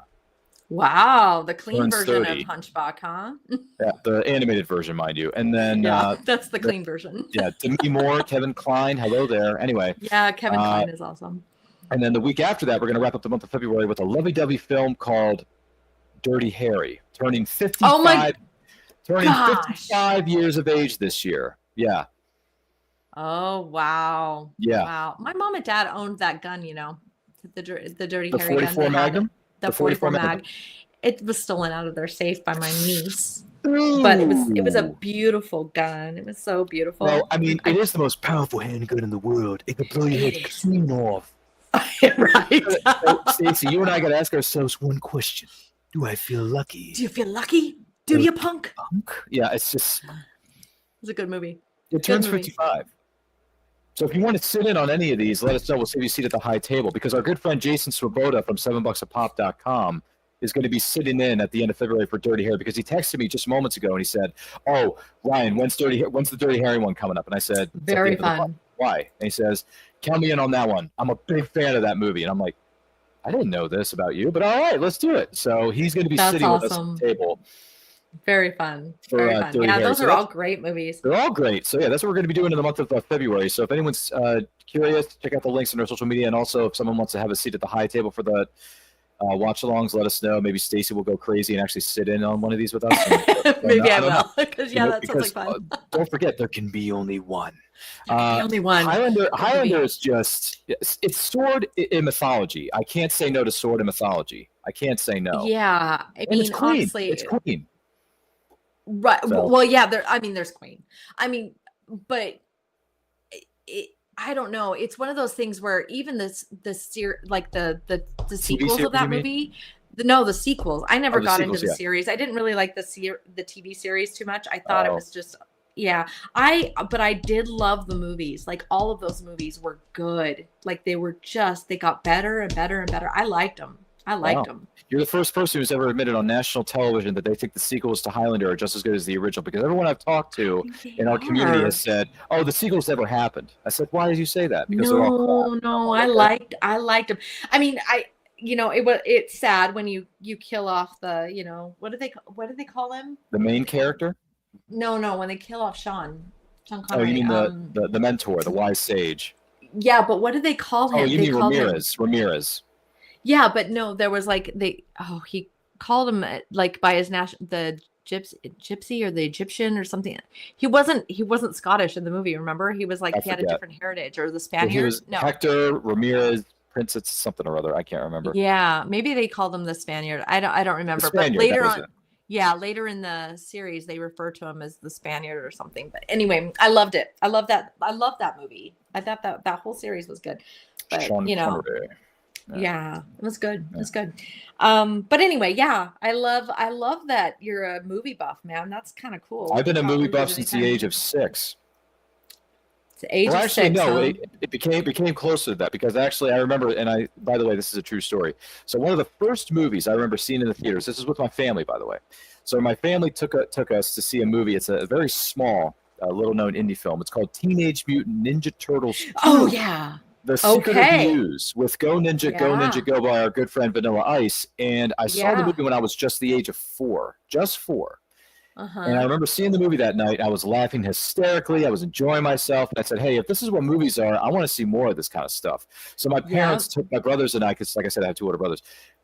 Speaker 7: Wow, the clean
Speaker 6: Turns
Speaker 7: version
Speaker 6: 30.
Speaker 7: of Hunchback, huh?
Speaker 6: Yeah, the animated version, mind you. And then,
Speaker 7: Yeah, that's the clean version.
Speaker 6: Demi Moore, Kevin Kline, hello there. Anyway.
Speaker 7: Yeah, Kevin Kline is awesome.
Speaker 6: And then the week after that, we're going to wrap up the month of February with a lovey-dovey film called Dirty Harry, turning 55 years of age this year. Yeah.
Speaker 7: Oh, wow.
Speaker 6: Yeah.
Speaker 7: Wow. My mom and dad owned that gun, the Dirty
Speaker 6: The
Speaker 7: Harry gun.
Speaker 6: 44 Magnum?
Speaker 7: The 44 mag.
Speaker 6: Magnum.
Speaker 7: It was stolen out of their safe by my niece. But it was a beautiful gun. It was so beautiful.
Speaker 5: Well, I mean, it is the most powerful handgun in the world. It could blow your head clean off.
Speaker 7: Right.
Speaker 5: Stacey, you and I got to ask ourselves one question. Do I feel lucky?
Speaker 7: Do you feel lucky? Do you, punk?
Speaker 6: Yeah, it's just...
Speaker 7: It's a good movie.
Speaker 6: It turns 55. So if you want to sit in on any of these, let us know. We'll save you a seat at the high table because our good friend Jason Swoboda from $7bucksapop.com is going to be sitting in at the end of February for Dirty Harry because he texted me just moments ago and he said, "Oh, Ryan, when's the Dirty Harry one coming up?" And I said,
Speaker 7: Very fun.
Speaker 6: why? And he says, count me in on that one. I'm a big fan of that movie. And I'm like, I didn't know this about you, but all right, let's do it. So he's going to be sitting with us at the table.
Speaker 7: Very fun.
Speaker 6: For,
Speaker 7: Very fun.
Speaker 6: Dirty
Speaker 7: Yeah,
Speaker 6: Harry.
Speaker 7: those
Speaker 6: So
Speaker 7: are all great movies.
Speaker 6: They're all great. So yeah, that's what we're going to be doing in the month of February. So if anyone's curious, check out the links on our social media. And also if someone wants to have a seat at the high table for the watch-alongs, let us know. Maybe Stacey will go crazy and actually sit in on one of these with us.
Speaker 7: Maybe I will. Because that sounds like fun.
Speaker 6: Don't forget, there can be only one.
Speaker 7: Only one.
Speaker 6: Highlander is just, it's sword in mythology. I can't say no to sword in mythology. I can't say no.
Speaker 7: Yeah. I mean,
Speaker 6: it's clean.
Speaker 7: honestly.
Speaker 6: It's clean.
Speaker 7: Right.
Speaker 6: So.
Speaker 7: Well, yeah, there's Queen. I mean, but I don't know. It's one of those things where even the sequels of that movie, the sequels. I never got into the series. I didn't really like the TV series too much. I thought it was just but I did love the movies. Like all of those movies were good. Like they got better and better and better. I liked them. them.
Speaker 6: You're the first person who's ever admitted on national television that they think the sequels to Highlander are just as good as the original, because everyone I've talked to in our community has said, "Oh, the sequels never happened." I said, "Why did you say that?" Because they're all crap.
Speaker 7: No, I liked them. I mean, it's sad when you kill off the, what do they call him?
Speaker 6: The main character?
Speaker 7: No, when they kill off Sean Connery.
Speaker 6: Oh, you mean the mentor, the wise sage?
Speaker 7: Yeah, but what did they call him?
Speaker 6: Oh, you mean Ramirez.
Speaker 7: Yeah, but no, there was he called him like by his the gypsy or the Egyptian or something. He wasn't Scottish in the movie, remember? He was like, he had a different heritage, or the Spaniards.
Speaker 6: No. Hector Ramirez, Princess something or other. I can't remember.
Speaker 7: Yeah, maybe they called him the Spaniard. I don't remember.
Speaker 6: Spaniard,
Speaker 7: but later on, later in the series, they refer to him as the Spaniard or something. But anyway, I loved it. I loved that movie. I thought that whole series was good. But
Speaker 6: Sean Connery.
Speaker 7: Yeah, it was good. It was good. But anyway, I love that you're a movie buff, man. That's kind of cool.
Speaker 6: I've been a movie buff since the age of 6.
Speaker 7: It's the age of 6.
Speaker 6: No, it became closer to that, because actually I remember, and by the way, this is a true story. So one of the first movies I remember seeing in the theaters, this is with my family, by the way. So my family took us to see a movie. It's a very small, little-known indie film. It's called Teenage Mutant Ninja Turtles 2.
Speaker 7: Oh, yeah.
Speaker 6: The Secret of the Ooze with Go Ninja, Go Ninja, Go by our good friend Vanilla Ice. And I saw the movie when I was just the age of 4, just 4. And I remember seeing the movie that night. I was laughing hysterically. I was enjoying myself. And I said, hey, if this is what movies are, I want to see more of this kind of stuff. So my parents took my brothers and I, because like I said, I have 2 older brothers.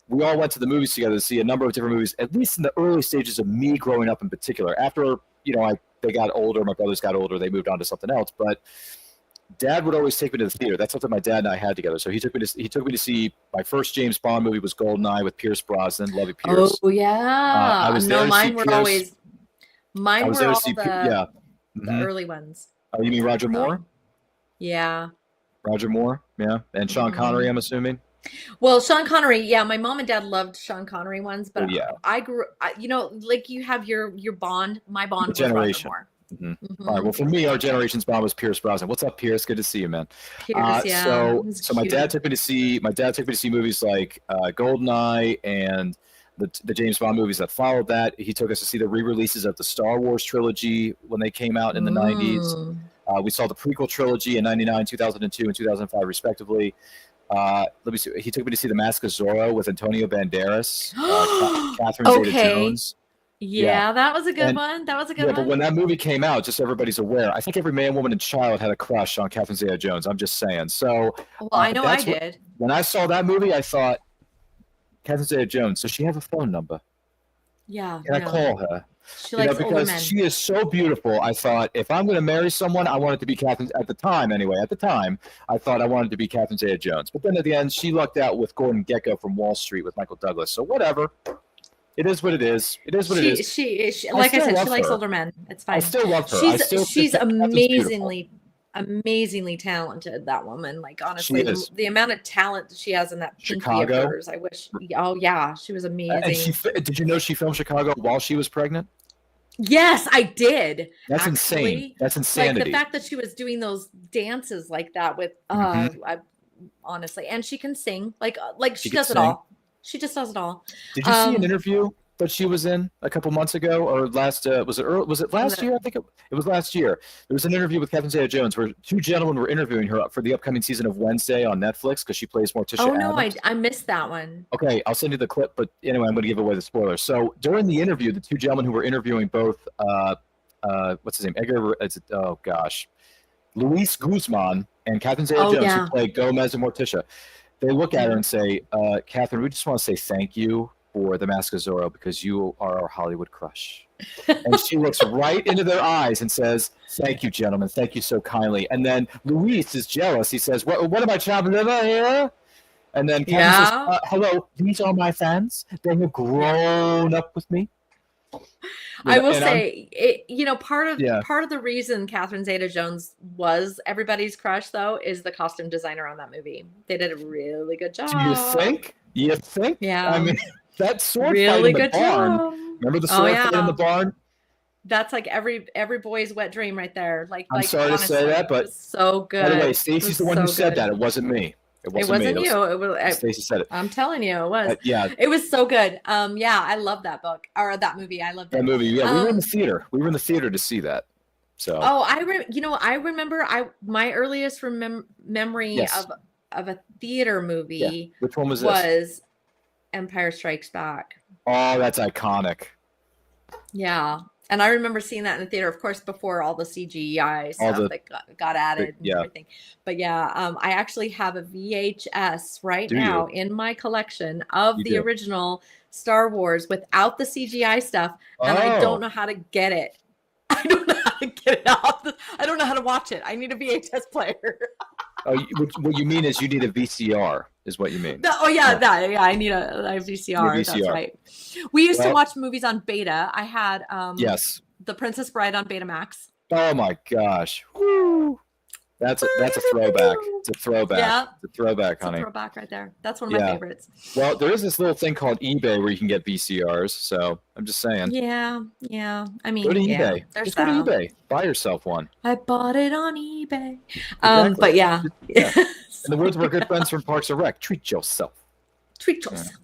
Speaker 6: We all went to the movies together to see a number of different movies, at least in the early stages of me growing up in particular. After, they got older, my brothers got older, they moved on to something else. But Dad would always take me to the theater. That's something my dad and I had together. So he took me to see my first James Bond movie was GoldenEye with Pierce Brosnan, Lovey Pierce.
Speaker 7: Oh yeah.
Speaker 6: I was there
Speaker 7: mine
Speaker 6: to see
Speaker 7: were
Speaker 6: Pierce.
Speaker 7: always mine were all the
Speaker 6: Mm-hmm.
Speaker 7: early ones.
Speaker 6: Oh, you mean Roger Moore?
Speaker 7: Yeah.
Speaker 6: Roger Moore, yeah. And Sean Connery, I'm assuming.
Speaker 7: Well, Sean Connery, yeah, my mom and dad loved Sean Connery ones, but I grew like you have your Bond, my Bond was Roger Moore.
Speaker 6: All right. Well, for me, our generation's Bond was Pierce Brosnan. What's up, Pierce? Good to see you, man.
Speaker 7: Pierce,
Speaker 6: So my dad took me to see movies like GoldenEye and the James Bond movies that followed that. He took us to see the re-releases of the Star Wars trilogy when they came out in the 90s. We saw the prequel trilogy in 99, 2002, and 2005, respectively. Let me see. He took me to see The Mask of Zorro with Antonio Banderas, Catherine Zeta-Jones.
Speaker 7: Yeah, that was a good one. That was a good one.
Speaker 6: But when that movie came out, just so everybody's aware, I think every man, woman, and child had a crush on Catherine Zeta-Jones. I'm just saying. So,
Speaker 7: well, I know I did.
Speaker 6: When I saw that movie, I thought, Catherine Zeta-Jones, does she have a phone number?
Speaker 7: Yeah.
Speaker 6: Can I call her?
Speaker 7: She likes older men.
Speaker 6: Because she is so beautiful. I thought, if I'm going to marry someone, I want it to be Catherine. At the time, I thought I wanted to be Catherine Zeta-Jones. But then at the end, she lucked out with Gordon Gekko from Wall Street with Michael Douglas. So whatever. It is what it is. It is what it is.
Speaker 7: She like I said, she likes older men. It's fine.
Speaker 6: I still love her.
Speaker 7: She's amazingly talented, that woman. Like, honestly, the amount of talent she has in that pinky of hers, I wish. Oh yeah, she was amazing.
Speaker 6: And did you know she filmed Chicago while she was pregnant?
Speaker 7: Yes, I did.
Speaker 6: That's insane. That's insanity.
Speaker 7: Like the fact that she was doing those dances like that with, honestly, and she can sing. Like she does it all. She just does it all.
Speaker 6: Did you see an interview that she was in a couple months ago, or last was it last year? I think it was last year. There was an interview with Catherine Zeta-Jones where two gentlemen were interviewing her for the upcoming season of Wednesday on Netflix because she plays Morticia
Speaker 7: Oh no,
Speaker 6: Addams.
Speaker 7: I missed that one.
Speaker 6: Okay, I'll send you the clip, but anyway, I'm going to give away the spoiler. So during the interview, the two gentlemen who were interviewing both, what's his name? Luis Guzman and Catherine Zeta-Jones, who play Gomez and Morticia. They look at her and say, Catherine, we just want to say thank you for The Mask of Zorro because you are our Hollywood crush. And she looks right into their eyes and says, thank you, gentlemen. Thank you so kindly. And then Luis is jealous. He says, what am I chopping over here? And then Catherine says, hello, these are my fans. They have grown up with me.
Speaker 7: I will say, part of the reason Catherine Zeta-Jones was everybody's crush, though, is the costume designer on that movie. They did a really good job.
Speaker 6: Do you think? You think?
Speaker 7: Yeah.
Speaker 6: I mean, that sword
Speaker 7: really
Speaker 6: fight in the barn.
Speaker 7: Job.
Speaker 6: Remember the sword fight in the barn?
Speaker 7: That's like every boy's wet dream right there.
Speaker 6: I'm sorry to say that, but
Speaker 7: so good.
Speaker 6: By the way, Stacey's the one who said that. It wasn't me. It wasn't me.
Speaker 7: You. It was
Speaker 6: Stacey said it.
Speaker 7: I'm telling you, it was.
Speaker 6: Yeah.
Speaker 7: It was so good. I love that book or that movie. I loved it.
Speaker 6: That movie. Yeah, we were in the theater. We were in the theater to see that. So.
Speaker 7: Oh, I remember. My earliest memory of a theater movie.
Speaker 6: Yeah. Which one was this?
Speaker 7: Was Empire Strikes Back.
Speaker 6: Oh, that's iconic.
Speaker 7: Yeah. And I remember seeing that in the theater, of course, before all the CGI stuff that got added and everything. But I actually have a VHS now in my collection of the original Star Wars without the CGI stuff. And I don't know how to get it. I don't know how to get it out. I don't know how to watch it. I need a VHS player.
Speaker 6: What you mean is you need a VCR, is what you mean.
Speaker 7: I need a VCR. That's right. We used to watch movies on Beta. I had The Princess Bride on Betamax.
Speaker 6: Oh my gosh. Woo. That's a throwback. It's a throwback. Yeah. It's a throwback, honey.
Speaker 7: It's a throwback right there. That's one of my favorites.
Speaker 6: Well, there is this little thing called eBay where you can get VCRs, so I'm just saying.
Speaker 7: Yeah. I mean,
Speaker 6: go to eBay.
Speaker 7: There's
Speaker 6: just go to eBay. Buy yourself one.
Speaker 7: I bought it on eBay.
Speaker 6: Exactly.
Speaker 7: But yeah.
Speaker 6: In the words of our good friends from Parks and Rec, treat yourself.
Speaker 7: Treat yourself.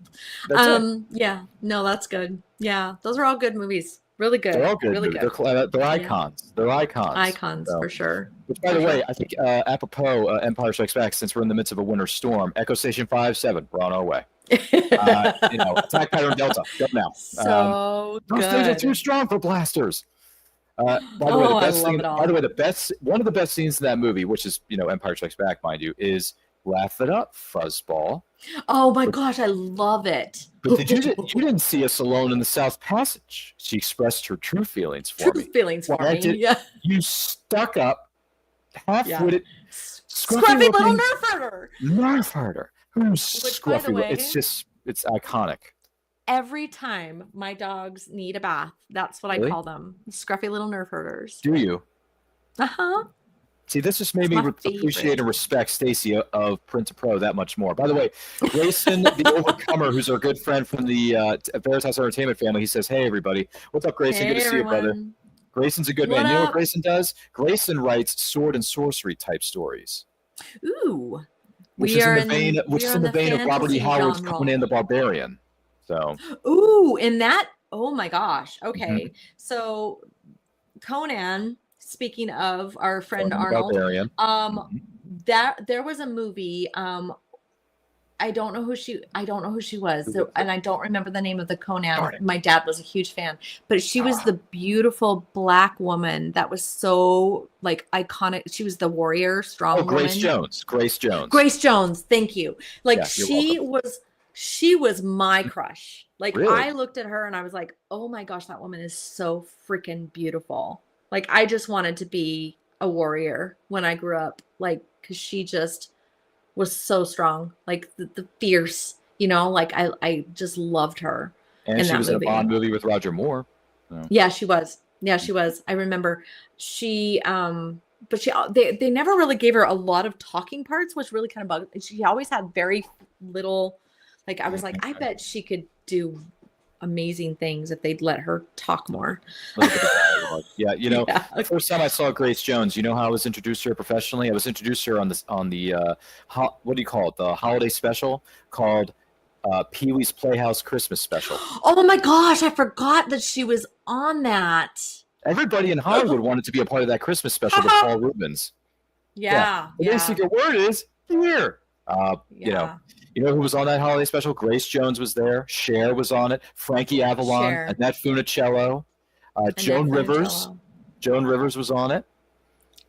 Speaker 6: That's
Speaker 7: yeah. No, that's good. Yeah. Those are all good movies. Really good.
Speaker 6: They're all good.
Speaker 7: Really
Speaker 6: good. They're icons. They're icons.
Speaker 7: Icons, for sure.
Speaker 6: Which, by the way, I think apropos Empire Strikes Back, since we're in the midst of a winter storm, Echo Station 5-7, we're on our way. Attack Pattern Delta, go now.
Speaker 7: So
Speaker 6: those things are too strong for blasters. By the way, one of the best scenes in that movie, which is Empire Strikes Back, mind you, is "Laugh It Up, Fuzzball."
Speaker 7: Oh my gosh, I love it.
Speaker 6: But you didn't see us alone in the South Passage. She expressed her true feelings for me.
Speaker 7: Yeah.
Speaker 6: You stuck up, half-witted,
Speaker 7: scruffy little nerf herder.
Speaker 6: Who's scruffy? It's iconic.
Speaker 7: Every time my dogs need a bath, that's what I call them. Scruffy little nerf herders.
Speaker 6: Do you?
Speaker 7: Uh-huh.
Speaker 6: See, this just made me appreciate and respect Stacey of Print to Pro that much more. By the way, Grayson, the Overcomer, who's our good friend from the Veritas Entertainment family, he says, hey, everybody. What's up, Grayson? Good to see you, brother. Grayson's a good man. You know what Grayson does? Grayson writes sword and sorcery type stories.
Speaker 7: Ooh.
Speaker 6: Which is in the vein of Robert E. Howard's Conan the Barbarian. So.
Speaker 7: Ooh, in that, oh my gosh. Okay. Mm-hmm. So Conan, speaking of our friend Arnold, that there was a movie. I don't know who she was, and I don't remember the name of the Conan. My dad was a huge fan, but she was the beautiful black woman that was so iconic. She was the warrior, strong woman.
Speaker 6: Grace Jones. Grace
Speaker 7: Jones. Thank you. She was my crush.
Speaker 6: Really?
Speaker 7: I looked at her and I was like, oh my gosh, that woman is so freaking beautiful. I just wanted to be a warrior when I grew up, because she just was so strong, the fierce, I just loved her.
Speaker 6: And she was in a Bond movie with Roger Moore. So.
Speaker 7: Yeah, she was. I remember but they never really gave her a lot of talking parts, which really kind of bugged. She always had very little, I was like, I bet she could do amazing things if they'd let her talk more.
Speaker 6: Yeah, the first time I saw Grace Jones, you know how I was introduced to her professionally? I was introduced to her on the what do you call it? The holiday special called Pee-wee's Playhouse Christmas special.
Speaker 7: Oh my gosh, I forgot that she was on that.
Speaker 6: Everybody in Hollywood wanted to be a part of that Christmas special with Paul Rubens.
Speaker 7: Yeah.
Speaker 6: The basic secret word is here.
Speaker 7: Yeah.
Speaker 6: You know who was on that holiday special? Grace Jones was there. Cher was on it. Frankie Avalon.
Speaker 7: Cher.
Speaker 6: Annette Funicello. Joan Rivers. Joan Rivers was on it.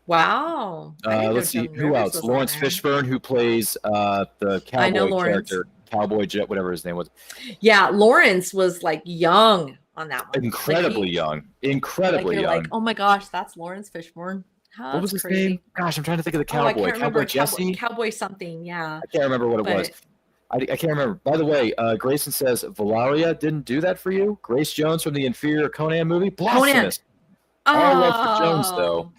Speaker 7: Wow.
Speaker 6: Let's see. Who else? Lawrence Fishburne, who plays the cowboy character. Cowboy Jet, whatever his name was.
Speaker 7: Yeah, Lawrence was like young on that one.
Speaker 6: Incredibly young. Incredibly young.
Speaker 7: Like, oh my gosh, that's Lawrence Fishburne.
Speaker 6: What was his name? Gosh, I'm trying to think of the cowboy. Cowboy Jesse?
Speaker 7: Cowboy something, yeah.
Speaker 6: I can't remember what it was. I can't remember. By the way, Grayson says, Valeria didn't do that for you? Grace Jones from the inferior Conan movie? Blasphemous. I love the Jones, though.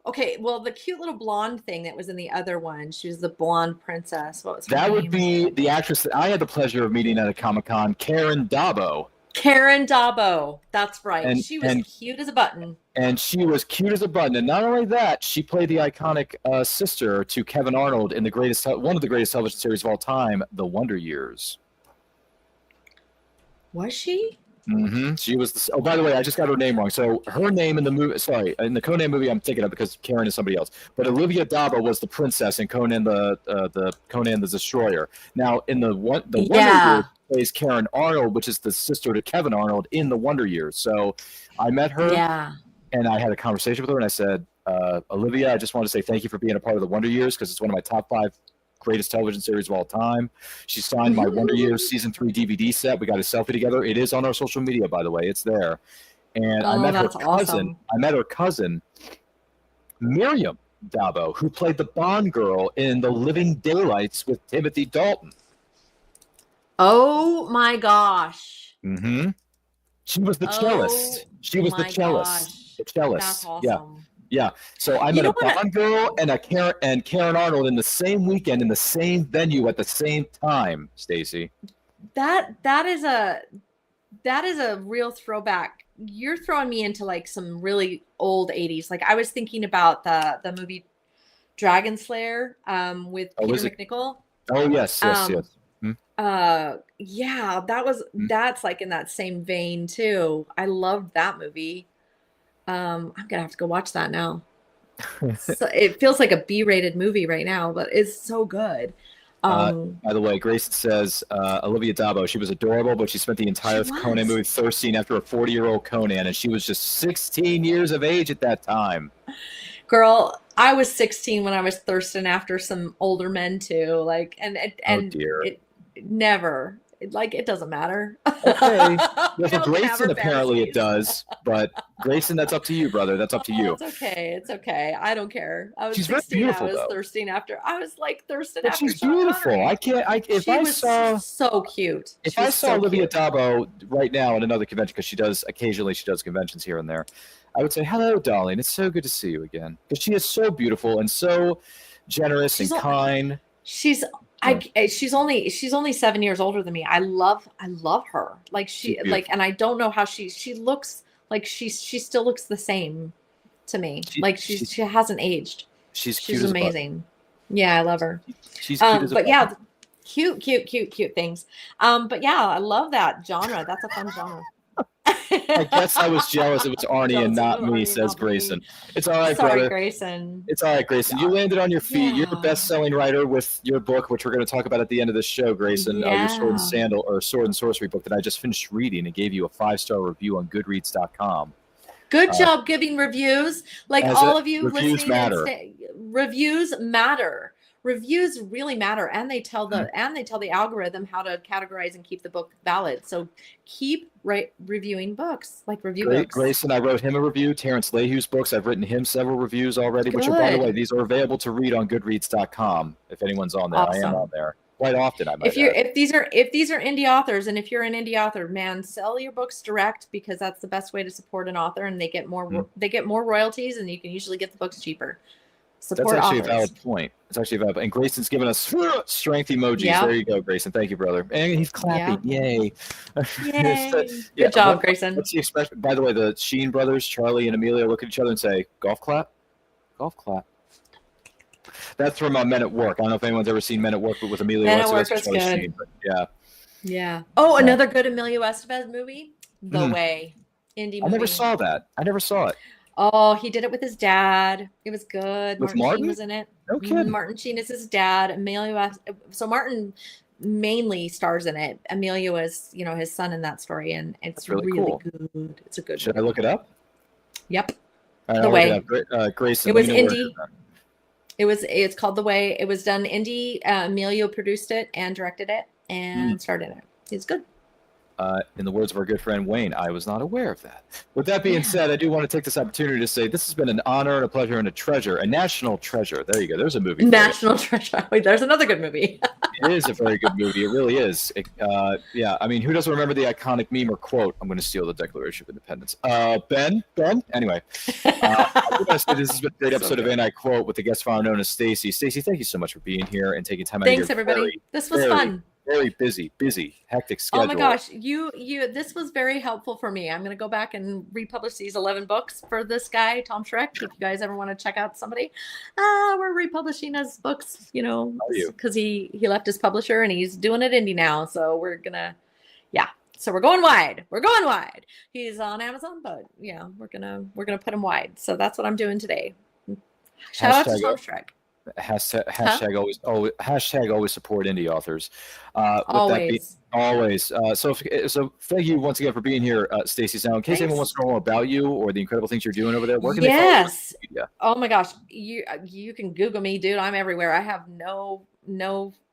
Speaker 7: Okay, well, the cute little blonde thing that was in the other one, she was the blonde princess. What was her name?
Speaker 6: That would be the actress that I had the pleasure of meeting at a Comic-Con, Karen Dabo.
Speaker 7: Karen Dabo. That's right.
Speaker 6: And
Speaker 7: she was cute as a button.
Speaker 6: And she was cute as a button. And not only that, she played the iconic sister to Kevin Arnold in one of the greatest television series of all time, The Wonder Years.
Speaker 7: Was she?
Speaker 6: Mm-hmm. She was oh, by the way, I just got her name wrong. So her name in the movie, in the Conan movie, I'm thinking of because Karen is somebody else. But Olivia Dabo was the princess in Conan the Conan the Destroyer. Now in the Wonder Years plays Karen Arnold, which is the sister to Kevin Arnold in the Wonder Years. So I met her, and I had a conversation with her, and I said, Olivia, I just want to say thank you for being a part of the Wonder Years because it's one of my top 5 greatest television series of all time. She signed my Wonder Years season 3 DVD set. We got a selfie together. It is on our social media, by the way. It's there. And I met her cousin. Awesome. I met her cousin, Miriam Dabo, who played the Bond girl in The Living Daylights with Timothy Dalton.
Speaker 7: Oh my gosh.
Speaker 6: Mm-hmm. She was the cellist. She was the cellist.
Speaker 7: Gosh.
Speaker 6: The cellist.
Speaker 7: That's awesome.
Speaker 6: Yeah. Yeah, so I met a Bond girl and Karen Arnold in the same weekend in the same venue at the same time. Stacey,
Speaker 7: that is a real throwback. You're throwing me into like some really old 80s. Like I was thinking about the movie Dragon Slayer with Peter McNichol.
Speaker 6: Oh yes.
Speaker 7: Yeah, that's like in that same vein too. I loved that movie. I'm gonna have to go watch that now. So it feels like a B-rated movie right now, but it's so good.
Speaker 6: By the way, Grace says Olivia Dabo, she was adorable, but she spent the entire Conan movie thirsting after a 40-year-old Conan, and she was just 16 years of age at that time.
Speaker 7: Girl, I was 16 when I was thirsting after some older men too. Like, and it never. It doesn't matter.
Speaker 6: Okay. Well, for Grayson, apparently it does. But Grayson, that's up to you, brother. That's up to you.
Speaker 7: It's okay. It's okay. I don't care. I was
Speaker 6: she's
Speaker 7: 16.
Speaker 6: Very beautiful,
Speaker 7: I was
Speaker 6: though.
Speaker 7: thirsting after. I was like thirsting
Speaker 6: but
Speaker 7: after.
Speaker 6: She's beautiful. I can't. She was
Speaker 7: so cute.
Speaker 6: If I saw Olivia Dabo right now at another convention, because she does conventions here and there, I would say, "Hello, darling. It's so good to see you again." Because she is so beautiful and so generous and kind. She's only 7 years older than me. I love her. Like and I don't know how she looks like she still looks the same to me. She hasn't aged. She's amazing. Yeah, I love her. She's cute as a
Speaker 7: but yeah, cute things. But yeah, I love that genre. That's a fun genre.
Speaker 6: I guess I was jealous it was Arnie and not me, says Grayson. It's all right, brother.
Speaker 7: Grayson.
Speaker 6: It's all right, Grayson. You landed on your feet. You're a best-selling writer with your book, which we're going to talk about at the end of this show, Grayson. Your Sword and Sorcery book that I just finished reading and gave you a 5-star review on Goodreads.com.
Speaker 7: Good job giving reviews. Like all of you
Speaker 6: reviews
Speaker 7: listening, reviews matter. Reviews really matter, and they tell the algorithm how to categorize and keep the book valid. So keep reviewing books, review books.
Speaker 6: Grayson, I wrote him a review. Terrence Leahue's books, I've written him several reviews already. Which, by the way, these are available to read on Goodreads.com. If anyone's on there,
Speaker 7: awesome.
Speaker 6: I am on there quite often. I might.
Speaker 7: If these are indie authors, and if you're an indie author, man, sell your books direct because that's the best way to support an author, and they get more royalties, and you can usually get the books cheaper. Support
Speaker 6: That's actually
Speaker 7: authors.
Speaker 6: a valid point. It's actually a valid point. And Grayson's giving us strength emojis. Yep. There you go, Grayson. Thank you, brother. And he's clapping. Yep. Yay.
Speaker 7: Good job, Grayson.
Speaker 6: What's the expression? By the way, the Sheen brothers, Charlie and Amelia, look at each other and say, golf clap? Golf clap. That's from Men at Work. I don't know if anyone's ever seen Men at Work, but with Emilio
Speaker 7: Men at
Speaker 6: Estevez.
Speaker 7: Work was
Speaker 6: Charlie
Speaker 7: good.
Speaker 6: Sheen, but yeah.
Speaker 7: Yeah. Oh, another good Emilio Estevez movie, The Way. Indie movie.
Speaker 6: I never saw that. I never saw it.
Speaker 7: Oh, he did it with his dad. It was good.
Speaker 6: With
Speaker 7: Martin
Speaker 6: Martin?
Speaker 7: Sheen was in it.
Speaker 6: No kidding.
Speaker 7: Martin Sheen is his dad. So Martin mainly stars in it. Emilio is, his son in that story, and it's
Speaker 6: really cool.
Speaker 7: good. It's a good
Speaker 6: Should
Speaker 7: movie.
Speaker 6: I look it up?
Speaker 7: Yep.
Speaker 6: All right,
Speaker 7: The
Speaker 6: I'll
Speaker 7: Way.
Speaker 6: look it up. Grayson,
Speaker 7: It was
Speaker 6: let me know where
Speaker 7: indie.
Speaker 6: it is.
Speaker 7: It's called The Way. It was done indie. Emilio produced it and directed it and starred in it. It's good.
Speaker 6: In the words of our good friend Wayne, I was not aware of that. With that being said, I do want to take this opportunity to say this has been an honor and a pleasure and a treasure, a national treasure. There you go. There's a movie.
Speaker 7: National Treasure. Wait, there's another good movie.
Speaker 6: It is a very good movie. It really is. Yeah, I mean, who doesn't remember the iconic meme or quote? I'm going to steal the Declaration of Independence. Ben? Anyway, I want to say this has been a great episode of And I Quote with the guest founder known as Stacey. Stacey, thank you so much for being here and taking time out
Speaker 7: Thanks,
Speaker 6: of your
Speaker 7: everybody. This was fun.
Speaker 6: Very busy, hectic schedule.
Speaker 7: Oh my gosh, you this was very helpful for me. I'm going to go back and republish these 11 books for this guy, Tom Schreck. If you guys ever want to check out somebody, we're republishing his books, because he left his publisher and he's doing it indie now. So we're going to, so we're going wide. He's on Amazon, but we're going to put him wide. So that's what I'm doing today. Shout out to Tom Schreck.
Speaker 6: Hashtag always support indie authors.
Speaker 7: Always.
Speaker 6: So thank you once again for being here, Stacey. Now, in case anyone wants to know more about you or the incredible things you're doing over there, where can they follow you?
Speaker 7: Oh my gosh, you can Google me, dude. I'm everywhere. I have no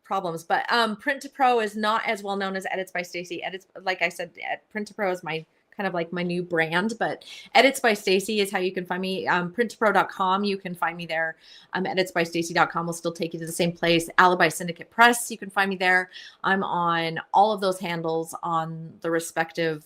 Speaker 7: problems. But Print to Pro is not as well known as Edits by Stacey. Edits, like I said, Print to Pro is my kind of like my new brand, but Edits by Stacey is how you can find me. Printtopro.com, you can find me there. Editsbystacey.com will still take you to the same place. Alibi Syndicate Press, you can find me there. I'm on all of those handles on the respective,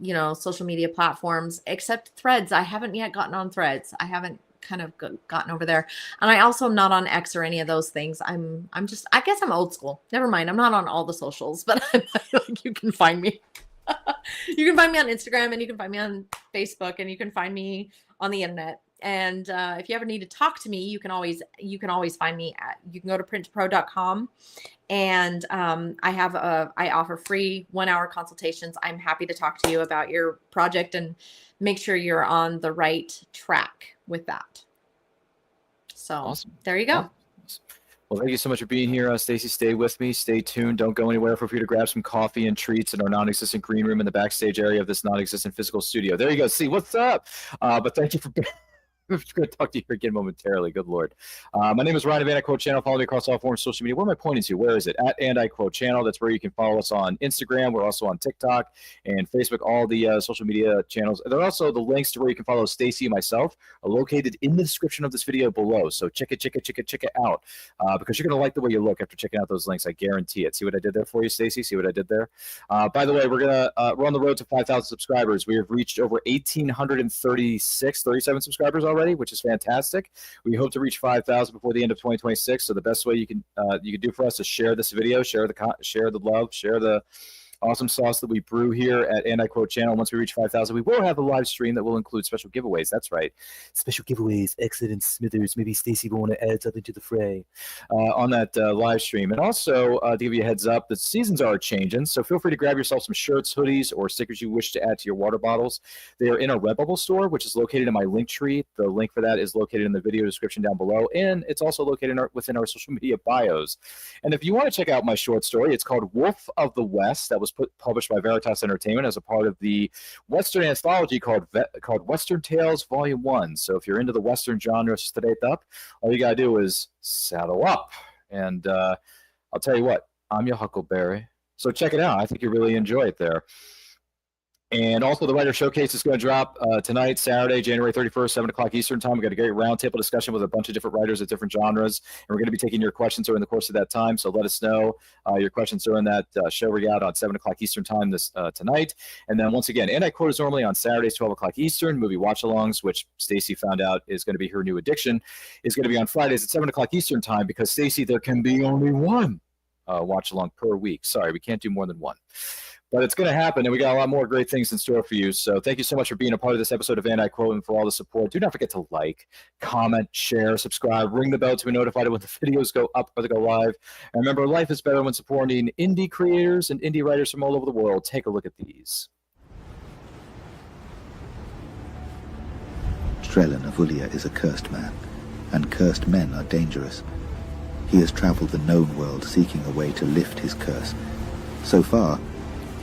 Speaker 7: social media platforms, except Threads. I haven't yet gotten on Threads. I haven't kind of gotten over there. And I also am not on X or any of those things. I'm just, I guess I'm old school. Never mind. I'm not on all the socials, but you can find me. You can find me on Instagram, and you can find me on Facebook, and you can find me on the internet. And if you ever need to talk to me, you can always find me you can go to printtopro.com, and I offer free 1-hour consultations. I'm happy to talk to you about your project and make sure you're on the right track with that. So awesome. There you go.
Speaker 6: Awesome. Well, thank you so much for being here, Stacey. Stay with me. Stay tuned. Don't go anywhere. Feel free to grab some coffee and treats in our non-existent green room in the backstage area of this non-existent physical studio. There you go. See, what's up? But thank you for being We're going to talk to you again momentarily. Good Lord. My name is Ryan of And I Quote Channel. Follow me across all forms of social media. Where am I pointing to? Where is it? At And I Quote Channel. That's where you can follow us on Instagram. We're also on TikTok and Facebook. All the social media channels. There are also the links to where you can follow Stacey and myself are located in the description of this video below. So check it out because you're going to like the way you look after checking out those links. I guarantee it. See what I did there for you, Stacey? See what I did there? By the way, we're on the road to 5,000 subscribers. We have reached over 37 subscribers already, which is fantastic. We hope to reach 5,000 before the end of 2026. So the best way you can do for us is share this video, share the love, share the awesome sauce that we brew here at And I Quote Channel. Once we reach 5,000, we will have a live stream that will include special giveaways. That's right. Special giveaways, Exit and Smithers. Maybe Stacey will want to add something to the fray on that live stream. And also, to give you a heads up, the seasons are changing. So feel free to grab yourself some shirts, hoodies, or stickers you wish to add to your water bottles. They are in our Redbubble store, which is located in my link tree. The link for that is located in the video description down below. And it's also located within our social media bios. And if you want to check out my short story, it's called Wolf of the West. That was published by Veritas Entertainment as a part of the Western anthology called Western Tales Volume 1. So if you're into the Western genre straight up, all you got to do is saddle up. And I'll tell you what, I'm your Huckleberry. So check it out. I think you really enjoy it there. And also the Writer Showcase is going to drop tonight, Saturday, January 31st, 7 o'clock Eastern time. We've got a great roundtable discussion with a bunch of different writers of different genres. And we're going to be taking your questions during the course of that time. So let us know your questions during that show we got on 7 o'clock Eastern time tonight. And then once again, And I Quote is normally on Saturdays, 12 o'clock Eastern. Movie watch-alongs, which Stacey found out is going to be her new addiction, is going to be on Fridays at 7 o'clock Eastern time because, Stacey, there can be only one watch-along per week. Sorry, we can't do more than one. But it's going to happen, and we got a lot more great things in store for you. So thank you so much for being a part of this episode of Van Dyke Quote and for all the support. Do not forget to like, comment, share, subscribe, ring the bell to be notified when the videos go up or they go live. And remember, life is better when supporting indie creators and indie writers from all over the world. Take a look at these.
Speaker 1: Strelin of Ulia is a cursed man, and cursed men are dangerous. He has traveled the known world seeking a way to lift his curse. So far,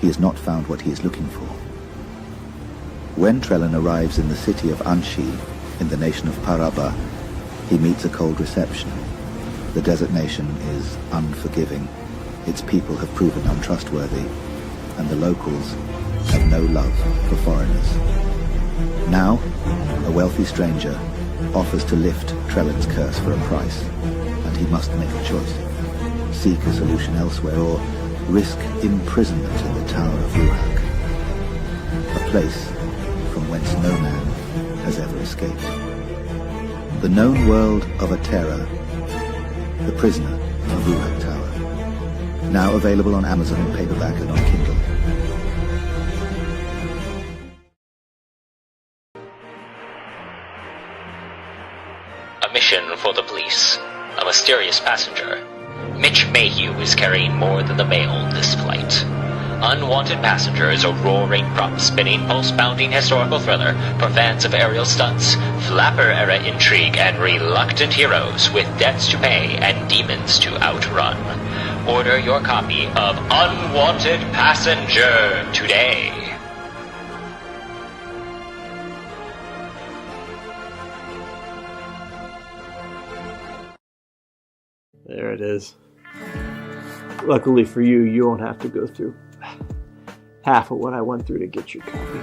Speaker 1: he has not found what he is looking for. When Trellin arrives in the city of Anshi, in the nation of Paraba, he meets a cold reception. The desert nation is unforgiving, its people have proven untrustworthy, and the locals have no love for foreigners. Now, a wealthy stranger offers to lift Trellin's curse for a price, and he must make a choice. Seek a solution elsewhere, or risk imprisonment in the Tower of Ruhak, a place from whence no man has ever escaped. The known world of Atera, the prisoner of Ruhak Tower. Now available on Amazon in paperback and on Kindle.
Speaker 8: A mission for the police. A mysterious passenger. Mitch Mayhew is carrying more than the mail this flight. Unwanted Passenger is a roaring, prop-spinning, pulse-pounding historical thriller for fans of aerial stunts, flapper-era intrigue, and reluctant heroes with debts to pay and demons to outrun. Order your copy of Unwanted Passenger today.
Speaker 9: There it is. Luckily for you, you won't have to go through half of what I went through to get your copy.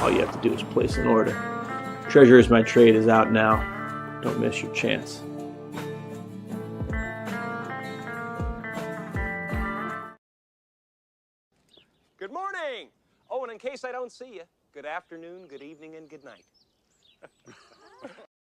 Speaker 9: All you have to do is place an order. Treasure is My Trade is out now. Don't miss your chance.
Speaker 10: Good morning! Oh, and in case I don't see you, good afternoon, good evening, and good night.